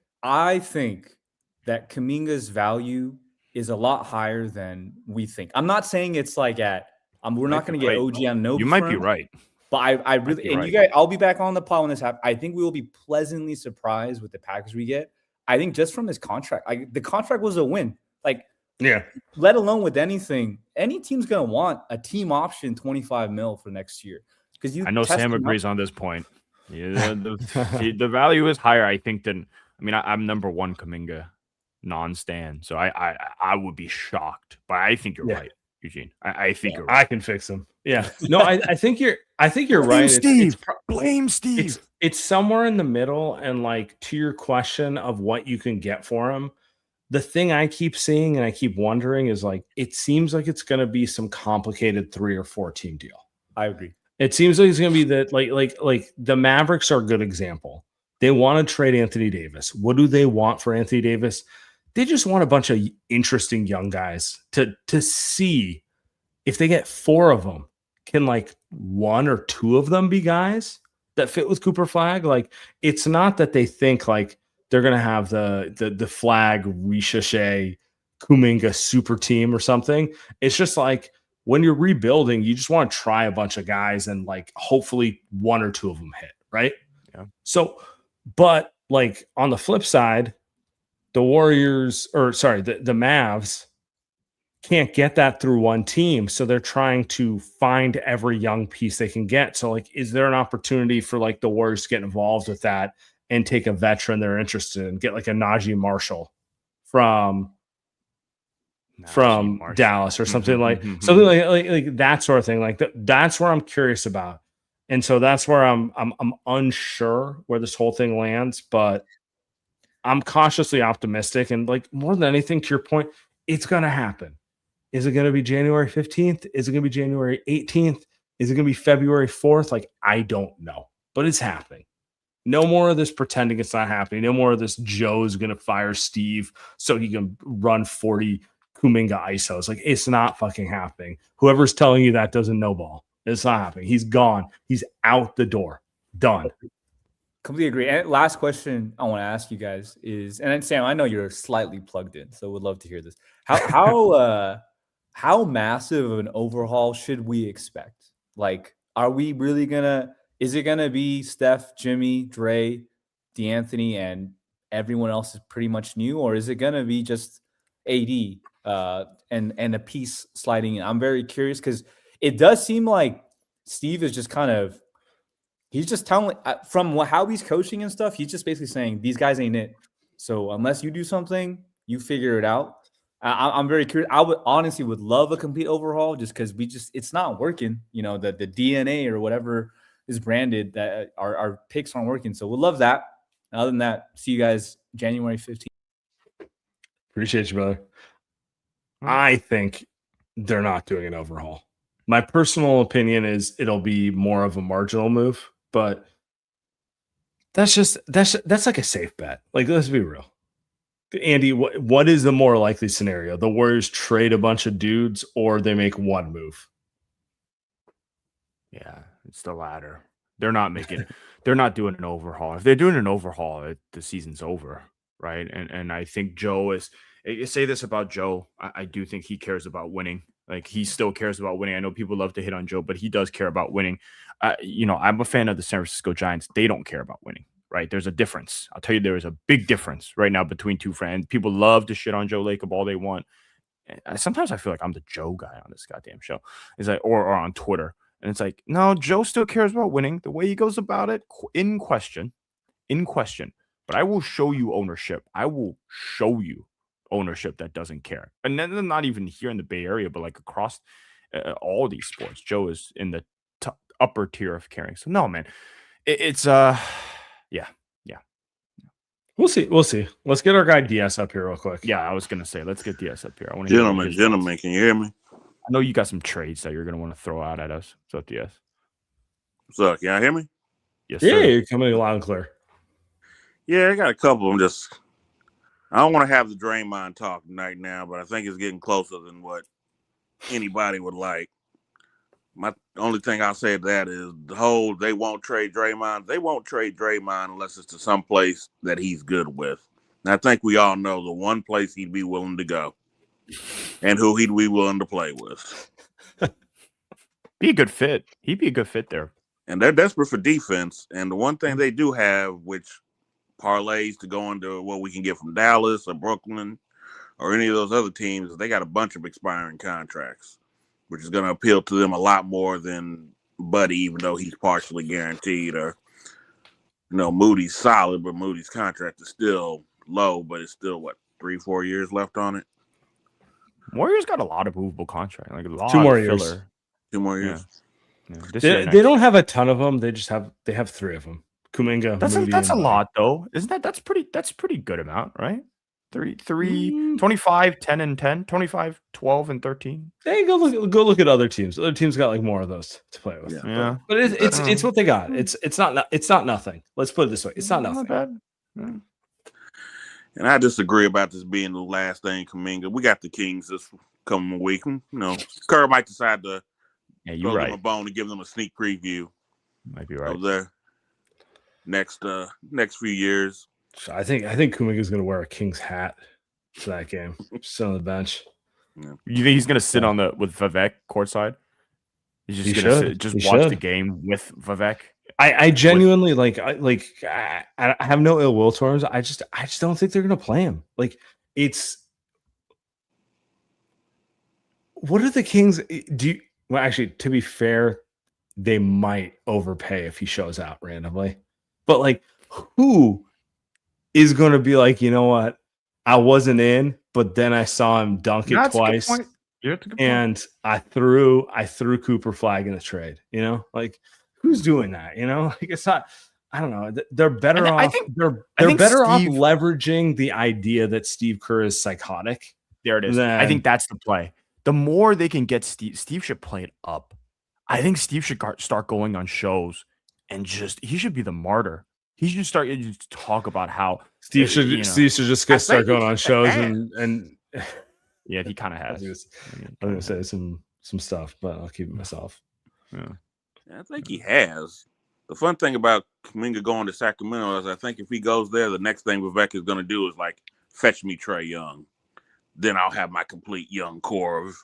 that Kuminga's value is a lot higher than we think. I'm not saying it's like we're not going to get OG on no. You might be right. But I really, and you guys, I'll be back on the pod when this happens. I think we will be pleasantly surprised with the package we get. I think just from his contract, the contract was a win. Let alone with anything, any team's going to want a team option 25 mil for next year. Because I know Sam agrees on this point. Yeah, the value is higher, I think, than I'm number one Kuminga non-stan, so I would be shocked, but I think you're right, Eugene. I think you're right. I can fix him. Yeah, no, I think you're right. Blame Steve. It's somewhere in the middle, and like to your question of what you can get for him, the thing I keep seeing and I keep wondering is like it seems like it's going to be some complicated 3 or 4 team deal. I agree. It seems like it's going to be that like the Mavericks are a good example. They want to trade Anthony Davis. What do they want for Anthony Davis? They just want a bunch of interesting young guys to see if they get 4 of them. Can like 1 or 2 of them be guys that fit with Cooper Flag? Like it's not that they think like they're going to have the Flag, Ricochet, Kuminga super team or something. It's just like when you're rebuilding, you just want to try a bunch of guys and like hopefully 1 or 2 of them hit, right? Yeah. So, but like on the flip side, the Mavs can't get that through one team. So they're trying to find every young piece they can get. So like, is there an opportunity for like the Warriors to get involved with that and take a veteran they're interested in, get like a Najee Marshall from Dallas or something like that sort of thing. Like that's where I'm curious about. And so that's where I'm unsure where this whole thing lands, but I'm cautiously optimistic, and like more than anything, to your point, it's gonna happen. Is it gonna be January 15th? Is it gonna be January 18th? Is it gonna be February 4th? Like, I don't know, but it's happening. No more of this pretending it's not happening. No more of this Joe's gonna fire Steve so he can run 40 Kuminga ISOs. Like, it's not fucking happening. Whoever's telling you that doesn't know ball. It's not happening. He's gone. He's out the door. Done. Completely agree. And last question I want to ask you guys is, and then Sam, I know you're slightly plugged in, so would love to hear this. How massive of an overhaul should we expect? Like, are we really gonna? Is it gonna be Steph, Jimmy, Dre, D'Anthony, and everyone else is pretty much new, or is it gonna be just AD and a piece sliding in? I'm very curious because it does seem like Steve is just kind of. He's just telling from how he's coaching and stuff. He's just basically saying these guys ain't it. So unless you do something, you figure it out. I'm very curious. I would honestly would love a complete overhaul just because it's not working. You know, the DNA or whatever is branded that our picks aren't working. So we'll love that. And other than that, see you guys January 15th. Appreciate you, brother. I think they're not doing an overhaul. My personal opinion is it'll be more of a marginal move, but that's like a safe bet. Like, let's be real. Andy, what is the more likely scenario? The Warriors trade a bunch of dudes or they make one move? Yeah, it's the latter. They're not doing an overhaul. If they're doing an overhaul, the season's over, right? And I think Joe is. You say this about Joe. I do think he cares about winning. Like, he still cares about winning. I know people love to hit on Joe, but he does care about winning. I'm a fan of the San Francisco Giants. They don't care about winning, right? There's a difference. I'll tell you, there is a big difference right now between two friends. People love to shit on Joe Lacob all they want. Sometimes I feel like I'm the Joe guy on this goddamn show. It's like, or on Twitter. And it's like, no, Joe still cares about winning. The way he goes about it, in question. But I will show you ownership. I will show you ownership that doesn't care. And then not even here in the Bay Area, but like across all these sports. Joe is in the upper tier of caring. So no, man, it's yeah. We'll see. Let's get our guy DS up here real quick. Yeah, I was gonna say, let's get DS up here. I want to Gentlemen, can you hear me? I know you got some trades that you're gonna want to throw out at us. What's up, DS? What's up? Can y'all hear me? Yes, Yeah, sir. you're coming loud and clear. Yeah, I got a couple of them. I don't want to have the Draymond talk tonight now, but I think it's getting closer than what anybody would like. My only thing I'll say to that is the whole they won't trade Draymond. They won't trade Draymond unless it's to some place that he's good with. And I think we all know the one place he'd be willing to go and who he'd be willing to play with. Be a good fit. He'd be a good fit there. And they're desperate for defense. And the one thing they do have, which parlays to go into what we can get from Dallas or Brooklyn or any of those other teams, they got a bunch of expiring contracts, which is going to appeal to them a lot more than Buddy, even though he's partially guaranteed. Or, Moody's solid, but Moody's contract is still low, but it's still, 3-4 years left on it? Warriors got a lot of movable contract, like a lot 2 more of years. filler. 2 more years. Yeah. They don't have a ton of them. They have 3 of them. Kuminga. That's a lot though. Isn't that's pretty good amount, right? 3 25, 10 and 10, 25, 12 and 13. Hey, go look at other teams. Other teams got like more of those to play with. Yeah. But it's what they got. It's not nothing. Let's put it this way. It's not nothing. Not bad. Yeah. And I disagree about this being the last thing, Kuminga. We got the Kings this coming week. Kerr might decide to throw them a bone to give them a sneak preview. Might be right. Of their next few years. I think Kuminga's going to wear a Kings hat for that game. Sit on the bench. Yeah. You think he's going to sit with Vivek courtside? He's just going to watch the game with Vivek. I genuinely I have no ill will towards him. I just don't think they're going to play him. Like, it's what are the Kings well, actually, to be fair, they might overpay if he shows out randomly. But like, who is going to be like, you know what? I wasn't in, but then I saw him dunk it twice, and I threw Cooper flag in the trade. Like, who's doing that? Like, it's not. I don't know. They're better I off. think- They're I think better off Steve- leveraging the idea that Steve Kerr is psychotic. There it is. I think that's the play. The more they can get Steve should play it up. I think Steve should start going on shows and he should be the martyr. He should start to talk about how Steve should just start going on shows and yeah, he kind of I has. was gonna say some stuff, but I'll keep it myself. Yeah. I think he has. The fun thing about Kuminga going to Sacramento is I think if he goes there, the next thing Vivek is going to do is like fetch me Trae Young. Then I'll have my complete young core of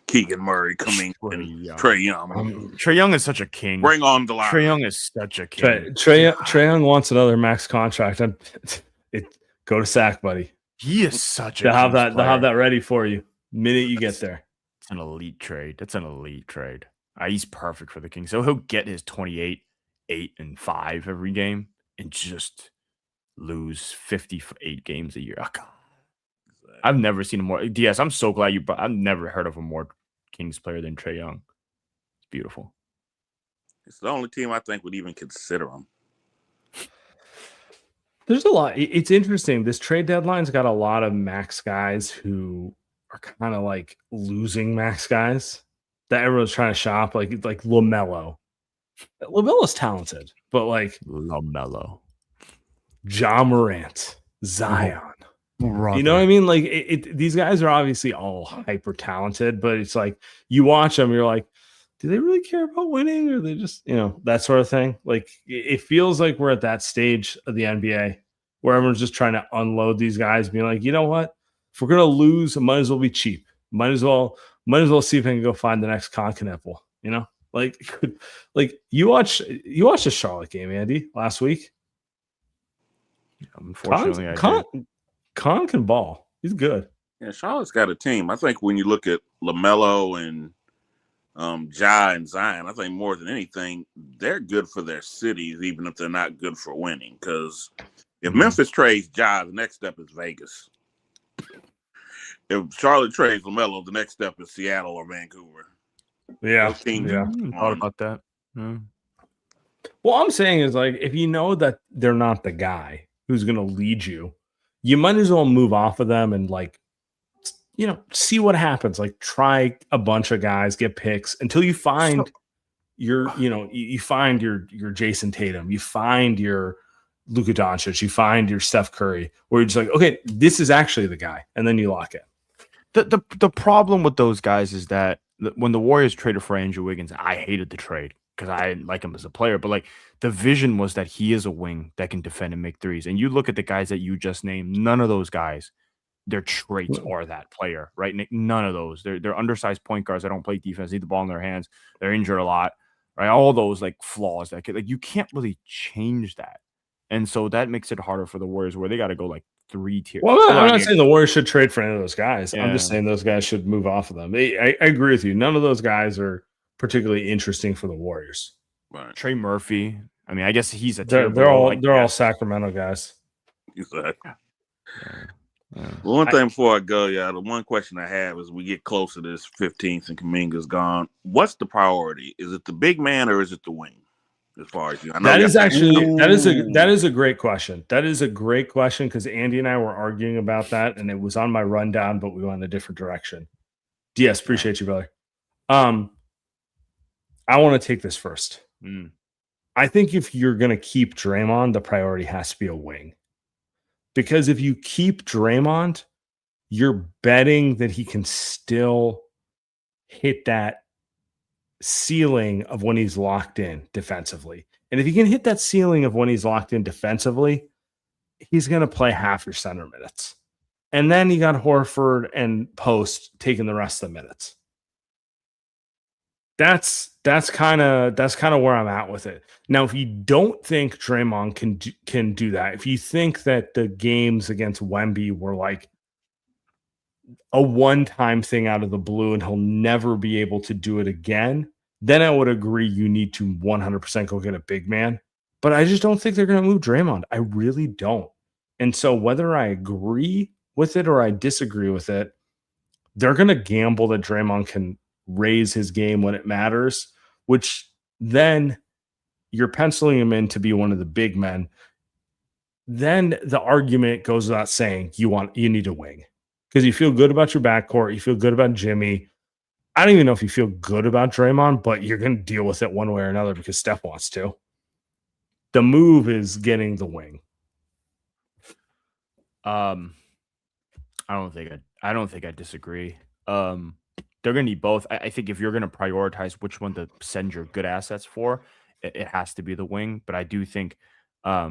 Keegan Murray, Kuminga, and Trae Young. Trae Young is such a king. Bring on the line. Trae Young is such a king. Trae Young wants another max contract. Go to Sac, buddy. He is such a They'll have that ready for you the minute you get there. It's an elite trade. That's an elite trade. He's perfect for the Kings. So he'll get his 28, 8, and 5 every game and just lose 58 games a year. Oh, God. I've never seen a more DS. I'm so glad I've never heard of a more Kings player than Trae Young. It's beautiful. It's the only team I think would even consider him. There's a lot. It's interesting. This trade deadline's got a lot of max guys who are kind of like losing max guys that everyone's trying to shop, like LaMelo. LaMelo's talented, but like LaMelo, Ja Morant, Zion. Brother. You know what I mean? Like these guys are obviously all hyper talented, but it's like you watch them, you're like, do they really care about winning, or they just, that sort of thing? Like it feels like we're at that stage of the NBA where everyone's just trying to unload these guys, being like, you know what? If we're gonna lose, it might as well be cheap. Might as well see if I can go find the next Concanapple. Like you watched the Charlotte game, Andy, last week. Unfortunately, Con can ball. He's good. Yeah, Charlotte's got a team. I think when you look at LaMelo and Ja and Zion, I think more than anything, they're good for their cities, even if they're not good for winning. Because if Memphis trades Ja, the next step is Vegas. If Charlotte trades LaMelo, the next step is Seattle or Vancouver. Yeah. Thought about that. Yeah. What I'm saying is, like, if you know that they're not the guy who's going to lead you, you might as well move off of them and, like, see what happens. Like, try a bunch of guys, get picks until you find you find your Jason Tatum, you find your Luka Doncic, you find your Steph Curry, where you're just like, okay, this is actually the guy, and then you lock it. The problem with those guys is that when the Warriors traded for Andrew Wiggins, I hated the trade because I didn't like him as a player. But like the vision was that he is a wing that can defend and make threes. And you look at the guys that you just named, none of those guys, their traits are that player, right? None of those. They're undersized point guards that don't play defense, need the ball in their hands. They're injured a lot, right? All those like flaws that you can't really change that. And so that makes it harder for the Warriors where they got to go like 3 tiers. Well, I'm not saying the Warriors should trade for any of those guys. Yeah. I'm just saying those guys should move off of them. I agree with you. None of those guys are particularly interesting for the Warriors. Right. Trey Murphy. I mean, I guess he's a they're all Sacramento guys. Exactly. One thing before I go, the one question I have is we get closer to this 15th and Kuminga's gone. What's the priority? Is it the big man or is it the wing? As far as you, I know that is a great question. That is a great question because Andy and I were arguing about that, and it was on my rundown, but we went in a different direction. DS, appreciate you, brother. I want to take this first. I think if you're going to keep Draymond, the priority has to be a wing. Because if you keep Draymond, you're betting that he can still hit that ceiling of when he's locked in defensively. And if he can hit that ceiling of when he's locked in defensively, he's going to play half your center minutes. And then you got Horford and Post taking the rest of the minutes. That's kind of where I'm at with it. Now, if you don't think Draymond can do that, if you think that the games against Wemby were like a one-time thing out of the blue and he'll never be able to do it again, then I would agree you need to 100% go get a big man. But I just don't think they're going to move Draymond. I really don't. And so whether I agree with it or I disagree with it, they're going to gamble that Draymond can raise his game when it matters, which then you're penciling him in to be one of the big men, then the argument goes without saying you need a wing because you feel good about your backcourt, you feel good about Jimmy. I don't even know if you feel good about Draymond, but you're going to deal with it one way or another because Steph wants to. The move is getting the wing. I don't think I disagree. They're going to need both. I think if you're going to prioritize which one to send your good assets for, it has to be the wing. But I do think, I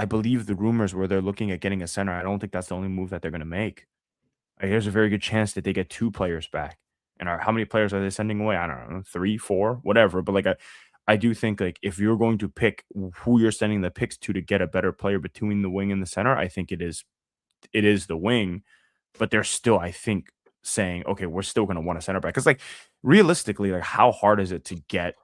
believe the rumors where they're looking at getting a center. I don't think that's the only move that they're going to make. There's a very good chance that they get 2 players back. And how many players are they sending away? I don't know, 3, 4, whatever. But I do think if you're going to pick who you're sending the picks to get a better player between the wing and the center, I think it is the wing. But they're still, I think, saying, okay, we're still going to want a center back. Because realistically, how hard is it to get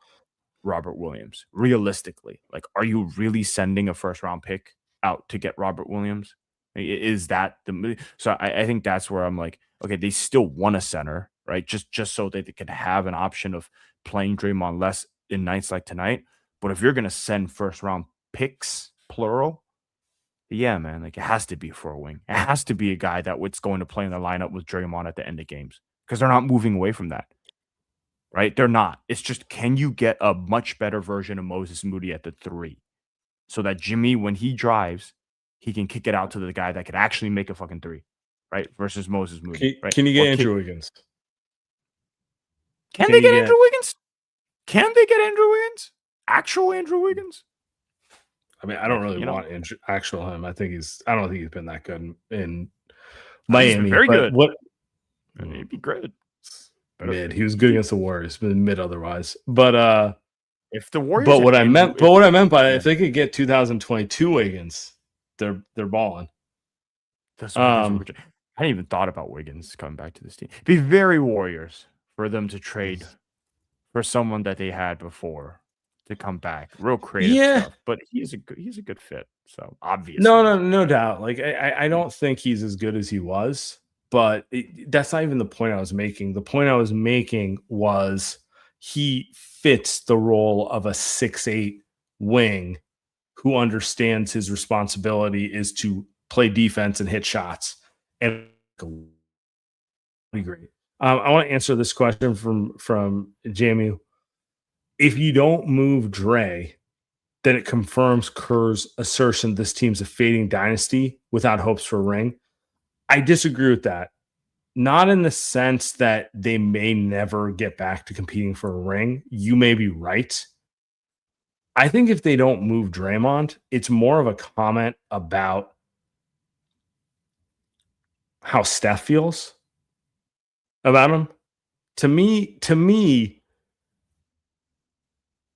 Robert Williams? Realistically, are you really sending a first round pick out to get Robert Williams? Is that the so I think that's where I'm okay, they still want a center, right? Just so that they can have an option of playing Draymond less in nights like tonight. But if you're gonna send first round picks, plural, yeah, man, it has to be for a wing. It has to be a guy that's going to play in the lineup with Draymond at the end of games because they're not moving away from that, right? They're not. It's just, can you get a much better version of Moses Moody at the 3 so that Jimmy, when he drives, he can kick it out to the guy that could actually make a fucking 3, right? Versus Moses Moody. Right? Can you get Andrew Wiggins? Can they get Andrew Wiggins? Can they get Andrew Wiggins? Actual Andrew Wiggins? I mean, I don't really want actual him. I don't think he's been that good in Miami. Very good. He'd be great. Mid. He was good against the Warriors, but mid otherwise. But if the Warriors, what I meant by if they could get 2022 Wiggins, they're balling. I hadn't even thought about Wiggins coming back to this team. It'd be very Warriors for them to trade for someone that they had before to come back. Real creative stuff. But he's a good fit. So obviously. No doubt. I don't think he's as good as he was, but that's not even the point I was making. The point I was making was he fits the role of a 6'8" wing who understands his responsibility is to play defense and hit shots. And great. I want to answer this question from Jamie. If you don't move Dre, then it confirms Kerr's assertion this team's a fading dynasty without hopes for a ring. I disagree with that. Not in the sense that they may never get back to competing for a ring. You may be right. I think if they don't move Draymond, it's more of a comment about how Steph feels about him. To me,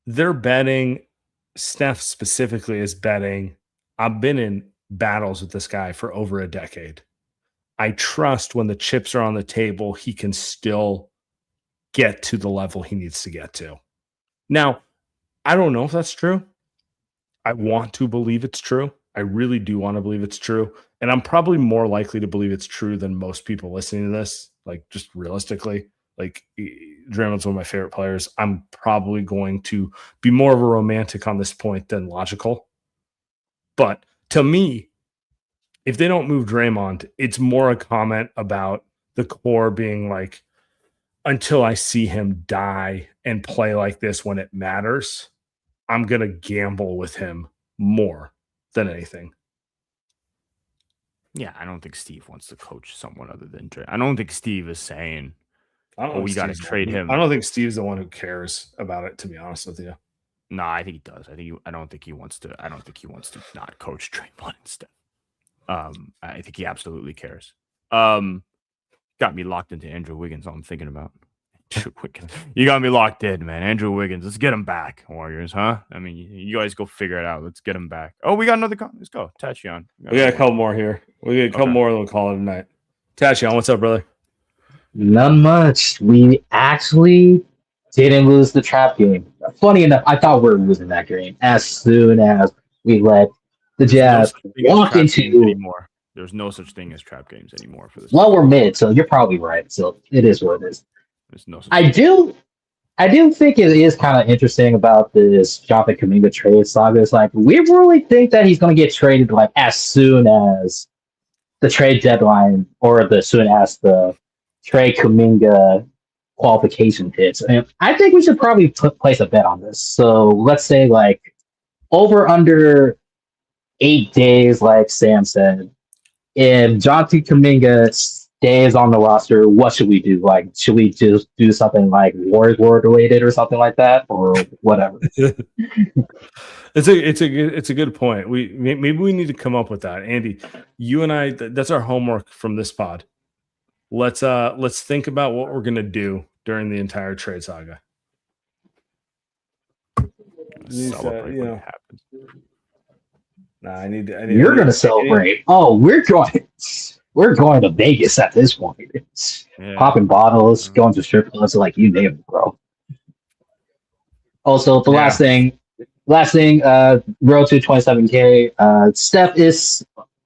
they're betting, Steph specifically is betting, I've been in battles with this guy for over a decade. I trust when the chips are on the table, he can still get to the level he needs to get to. Now, I don't know if that's true. I want to believe it's true. I really do want to believe it's true. And I'm probably more likely to believe it's true than most people listening to this, just realistically. Draymond's one of my favorite players. I'm probably going to be more of a romantic on this point than logical. But to me, if they don't move Draymond, it's more a comment about the core being until I see him die and play like this when it matters, I'm going to gamble with him more than anything. Yeah, I don't think Steve wants to coach someone other than Dre. I don't think Steve is saying, we got to trade him. I don't think Steve's the one who cares about it, to be honest with you. No, I think he does. I don't think he wants to not coach Draymond instead. I think he absolutely cares. Got me locked into Andrew Wiggins. All I'm thinking about. Andrew Wiggins. You got me locked in, man. Andrew Wiggins. Let's get him back, Warriors, huh? I mean, you guys go figure it out. Let's get him back. Oh, we got another Let's go. Tachion. We got a couple more here. We got a couple more and we'll call it a night. Tachion, what's up, brother? None much. We actually didn't lose the trap game. Funny enough, I thought we were losing that game as soon as we let the Jazz walk into anymore. There's no such thing as trap games anymore for this. Well, we're mid, so you're probably right. So it is what it is. There's no such I I do think it is kind of interesting about this Jonathan Kuminga trade saga. It's like we really think that he's going to get traded like as soon as the trade deadline or the soon as the trade Kuminga qualification hits. And I think we should probably place a bet on this. So let's say like over under 8 days, like Sam said. If Jonathan Kuminga stays on the roster, what should we do? Like, should we just do something like Warriors War related or something like that, or whatever? It's a good point. Maybe we need to come up with that, Andy. You and I, that's our homework from this pod. Let's think about what we're gonna do during the entire trade saga. Celebrate when it happens. Nah, I need. You're gonna celebrate. Oh, we're going to Vegas at this point. It's popping bottles, going to strip clubs, like you name it, bro. Also, the last thing, road to 27K. Steph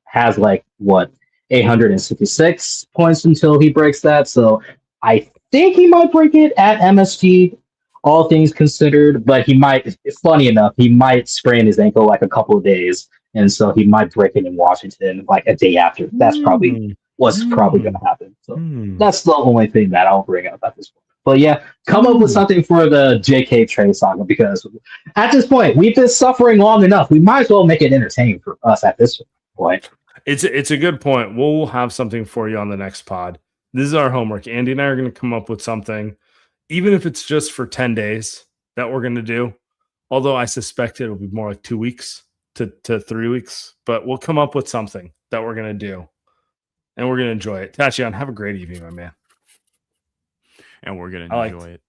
has like what 866 points until he breaks that. So I think he might break it at MSG, all things considered. But he might. Funny enough, he might sprain his ankle like a couple of days, and so he might break it in Washington like a day after. That's probably what's probably going to happen. So that's the only thing that I'll bring up at this point. But yeah, come up with something for the JK trade saga, because at this point we've been suffering long enough. We might as well make it entertaining for us at this point. It's a good point. We'll have something for you on the next pod. This is our homework. Andy and I are going to come up with something, even if it's just for 10 days that we're going to do. Although I suspect it'll be more like 2 weeks to 3 weeks, but we'll come up with something that we're going to do, and we're going to enjoy it. Tachion, have a great evening, my man. And we're going to enjoy it.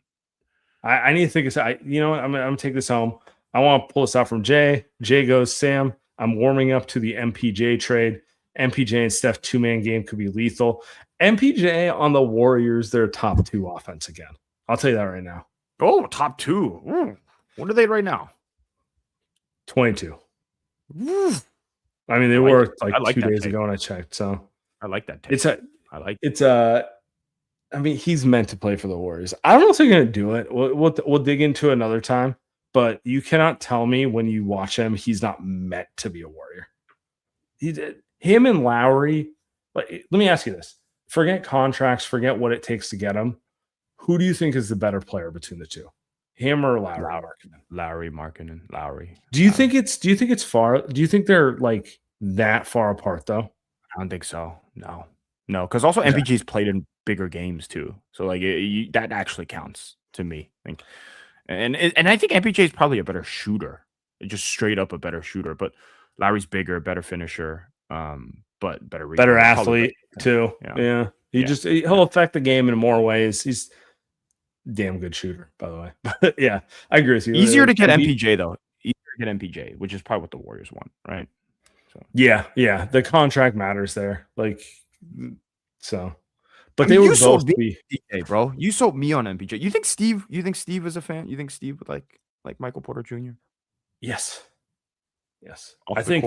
I need to think of, you know what? I'm going to take this home. I want to pull this out from Jay. Jay goes, Sam, I'm warming up to the MPJ trade. MPJ and Steph 2-man game could be lethal. MPJ on the Warriors, they're top 2 offense again. I'll tell you that right now. Oh, top 2. Ooh. What are they right now? 22. Ooh. I mean, they were like 2 days ago when I checked. So I like that take. I mean, he's meant to play for the Warriors. I don't know if they're going to do it. We'll dig into it another time. But you cannot tell me when you watch him, he's not meant to be a Warrior. Him and Lowry. Let me ask you this: forget contracts, forget what it takes to get him. Who do you think is the better player between the two, him or Lowry? Lowry Markkinen. Lowry. Do you think it's far? Do you think they're like that far apart though? I don't think so. No, because also MPG's played in bigger games too, so like that actually counts to me. I think. And I think MPJ is probably a better shooter, just straight up a better shooter. But Lowry's bigger, better finisher, but better athlete too. Yeah. He'll affect the game in more ways. He's a damn good shooter, by the way. But yeah, I agree with you. Easier to get MPJ though. Easier to get MPJ, which is probably what the Warriors want, right? So yeah. The contract matters there, like so. But they were both be MPJ, bro. You sold me on MPJ. You think Steve is a fan? You think Steve would like Michael Porter Jr.? Yes. I think.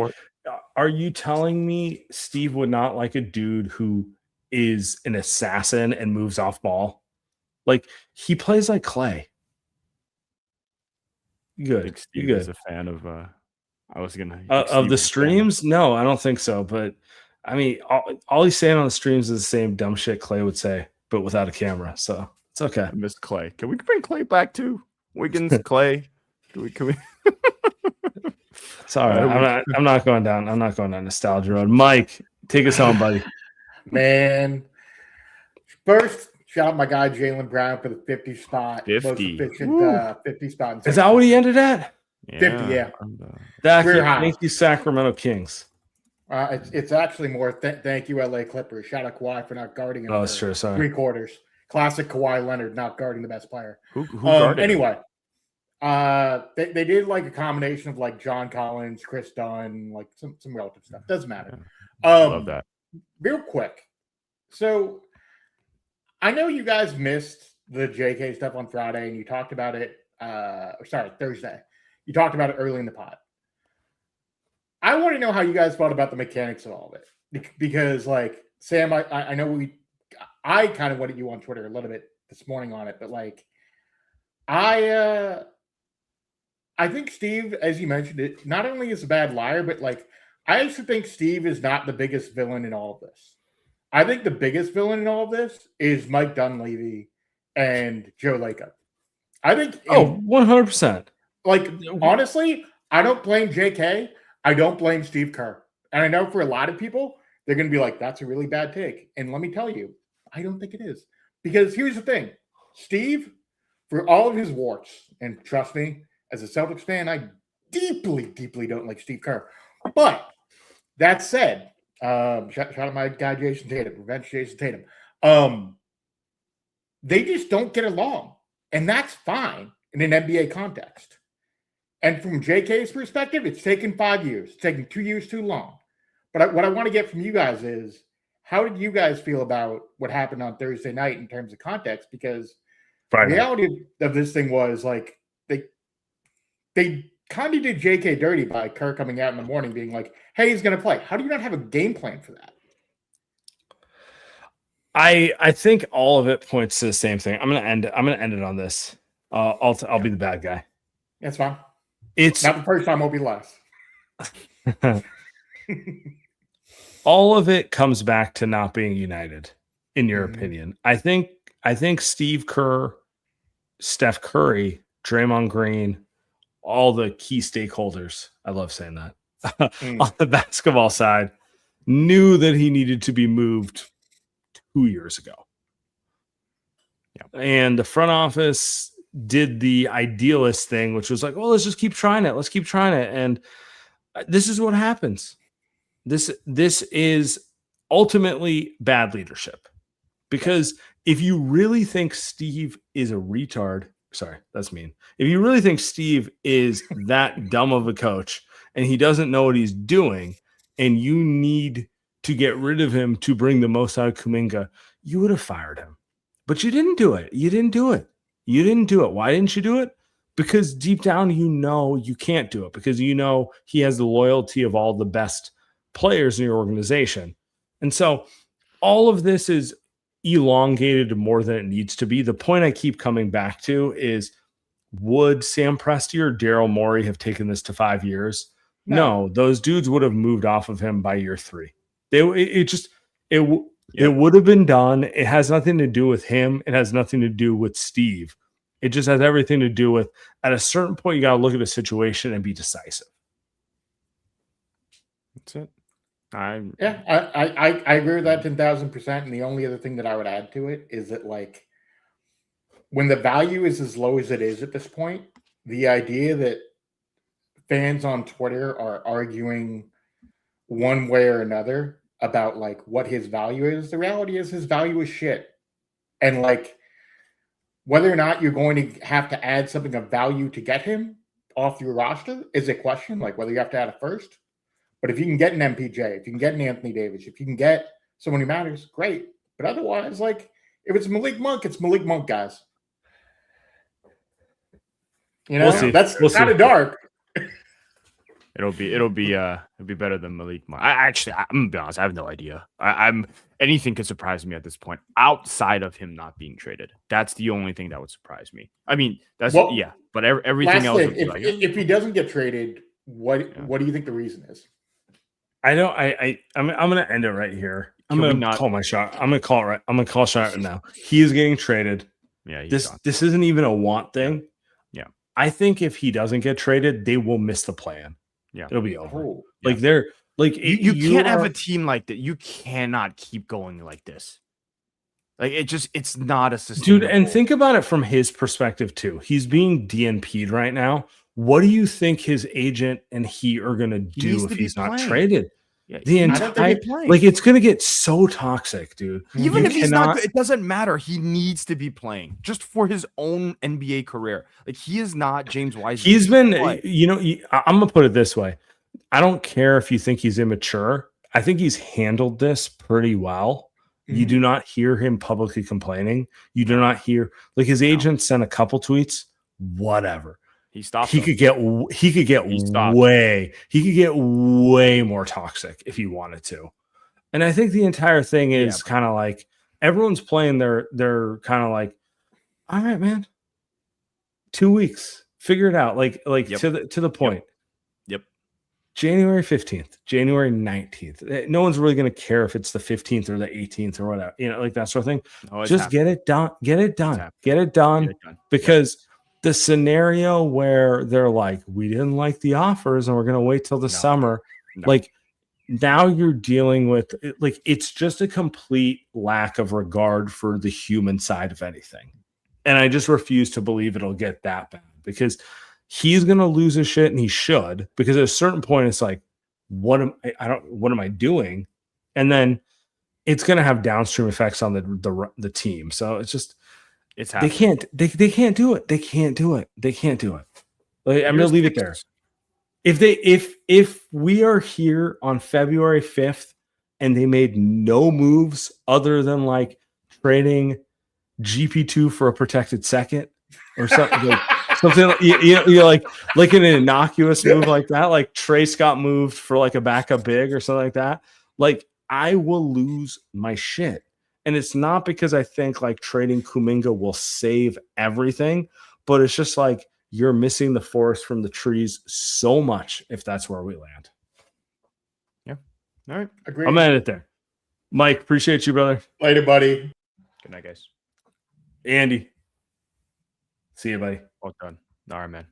Are you telling me Steve would not like a dude who is an assassin and moves off ball? Like he plays like Clay. Good. I think Steve is a fan of. I was gonna of the streams. No, I don't think so. But I mean, all he's saying on the streams is the same dumb shit Clay would say, but without a camera. So it's okay. I missed Clay. Can we bring Clay back too? Wiggins, Clay. Can we? It's all right. I'm not going down nostalgia road. Mike, take us home, buddy. Man, first shout out my guy Jaylen Brown for the 50 spot. 50. Most efficient 50 spot. Is that what he ended at? 50, yeah. Thank you, Sacramento Kings. It's actually more. Thank you, LA Clippers. Shout out Kawhi for not guarding him. Oh, that's true. Sorry. 3 quarters. Classic Kawhi Leonard not guarding the best player. Who guarded anyway, they did like a combination of like John Collins, Chris Dunn, like some relative stuff. Doesn't matter. Love that. Real quick. So I know you guys missed the JK stuff on Friday, and you talked about it. Thursday. You talked about it early in the pod. I want to know how you guys thought about the mechanics of all of it, because like Sam, I know I kind of went at you on Twitter a little bit this morning on it, but like I think Steve, as you mentioned, it not only is a bad liar, but like I actually think Steve is not the biggest villain in all of this. I think the biggest villain in all of this is Mike Dunleavy and Joe Lacob. I think 100%. like honestly, I don't blame JK. I don't blame Steve Kerr. And I know for a lot of people, they're going to be like, that's a really bad take. And let me tell you, I don't think it is. Because here's the thing. Steve, for all of his warts, and trust me, as a Celtics fan, I deeply, deeply don't like Steve Kerr. But that said, shout out my guy Jason Tatum, revenge Jason Tatum. They just don't get along. And that's fine in an NBA context. And from JK's perspective, it's taken 5 years. It's taken 2 years too long. But what I want to get from you guys is, how did you guys feel about what happened on Thursday night in terms of context? Because the reality of this thing was like they kind of did JK dirty by Kerr coming out in the morning being like, hey, he's going to play. How do you not have a game plan for that? I think all of it points to the same thing. I'm gonna end it on this. I'll be the bad guy. That's fine. It's not the first time, will be last. All of it comes back to not being united, in your opinion. I think Steve Kerr, Steph Curry, Draymond Green, all the key stakeholders, I love saying that, on the basketball side, knew that he needed to be moved 2 years ago. Yeah. And the front office did the idealist thing, which was like, well, let's just keep trying it. Let's keep trying it. And this is what happens. This is ultimately bad leadership. Because if you really think Steve is a retard, sorry, that's mean. If you really think Steve is that dumb of a coach and he doesn't know what he's doing and you need to get rid of him to bring the most out of Kuminga, you would have fired him. But you didn't do it. You didn't do it. Why didn't you do it? Because deep down, you know you can't do it because you know he has the loyalty of all the best players in your organization. And so all of this is elongated more than it needs to be. The point I keep coming back to is, would Sam Presti or Daryl Morey have taken this to 5 years? No, those dudes would have moved off of him by year 3. It would have been done. It has nothing to do with him. It has nothing to do with Steve. It just has everything to do with, at a certain point, you got to look at a situation and be decisive. That's it. I agree with that 10,000%. And the only other thing that I would add to it is that, like, when the value is as low as it is at this point, the idea that fans on Twitter are arguing one way or another about like what his value is, the reality is his value is shit. And like whether or not you're going to have to add something of value to get him off your roster is a question, like whether you have to add a first. But if you can get an MPJ, if you can get an Anthony Davis, if you can get someone who matters, great. But otherwise, like if it's Malik Monk, it's Malik Monk, guys. You know, that's kind of dark. It'll be better than Malik Monk. I'm gonna be honest, I have no idea. I'm anything could surprise me at this point outside of him not being traded. That's the only thing that would surprise me. I mean, but everything else. If he doesn't get traded, what do you think the reason is? I know. I'm gonna end it right here. I'm gonna call my shot. I'm gonna call it right. I'm gonna call shot right now. He is getting traded. Yeah. This isn't even a want thing. Yeah. I think if he doesn't get traded, they will miss the plan. Yeah, it'll be over. Like they're like you can't have a team like that. You cannot keep going like this. Like it's not a sustainable. Dude, and think about it from his perspective too. He's being DNP'd right now. What do you think his agent and he are gonna do if he's not traded? Yeah, the entire like it's gonna get so toxic, dude. Even if he's not, it doesn't matter. He needs to be playing just for his own NBA career. Like he is not James Wiseman. He's been, I'm gonna put it this way. I don't care if you think he's immature. I think he's handled this pretty well. You do not hear him publicly complaining. You do not hear like his agent sent a couple tweets. Whatever. He could get way more toxic if he wanted to. And I think the entire thing is kind of like everyone's playing they're kind of like, all right, man. 2 weeks. Figure it out. Like Yep. to the point. Yep. January 15th, January 19th. No one's really going to care if it's the 15th or the 18th or whatever, like that sort of thing. Always Just happen. get it done. Get it done. happen. Get it done. Get it done. Because the scenario where they're like, we didn't like the offers and we're going to wait till the summer. No. Like now you're dealing with like, it's just a complete lack of regard for the human side of anything. And I just refuse to believe it'll get that bad because he's going to lose his shit and he should, because at a certain point it's like, what am I doing? And then it's going to have downstream effects on the team. So it's just, It's they can't do it. They can't do it. They can't do it. Like, I'm going to leave it there. If we are here on February 5th and they made no moves other than like trading GP2 for a protected second or something, like, something like an innocuous move like that, like Trace got moved for like a backup big or something like that, like I will lose my shit. And it's not because I think like trading Kuminga will save everything, but it's just like you're missing the forest from the trees so much if that's where we land. Yeah. All right. Agreed. I'm at it there. Mike, appreciate you, brother. Later, buddy. Good night, guys. Andy. See you, buddy. Well done. All right, man.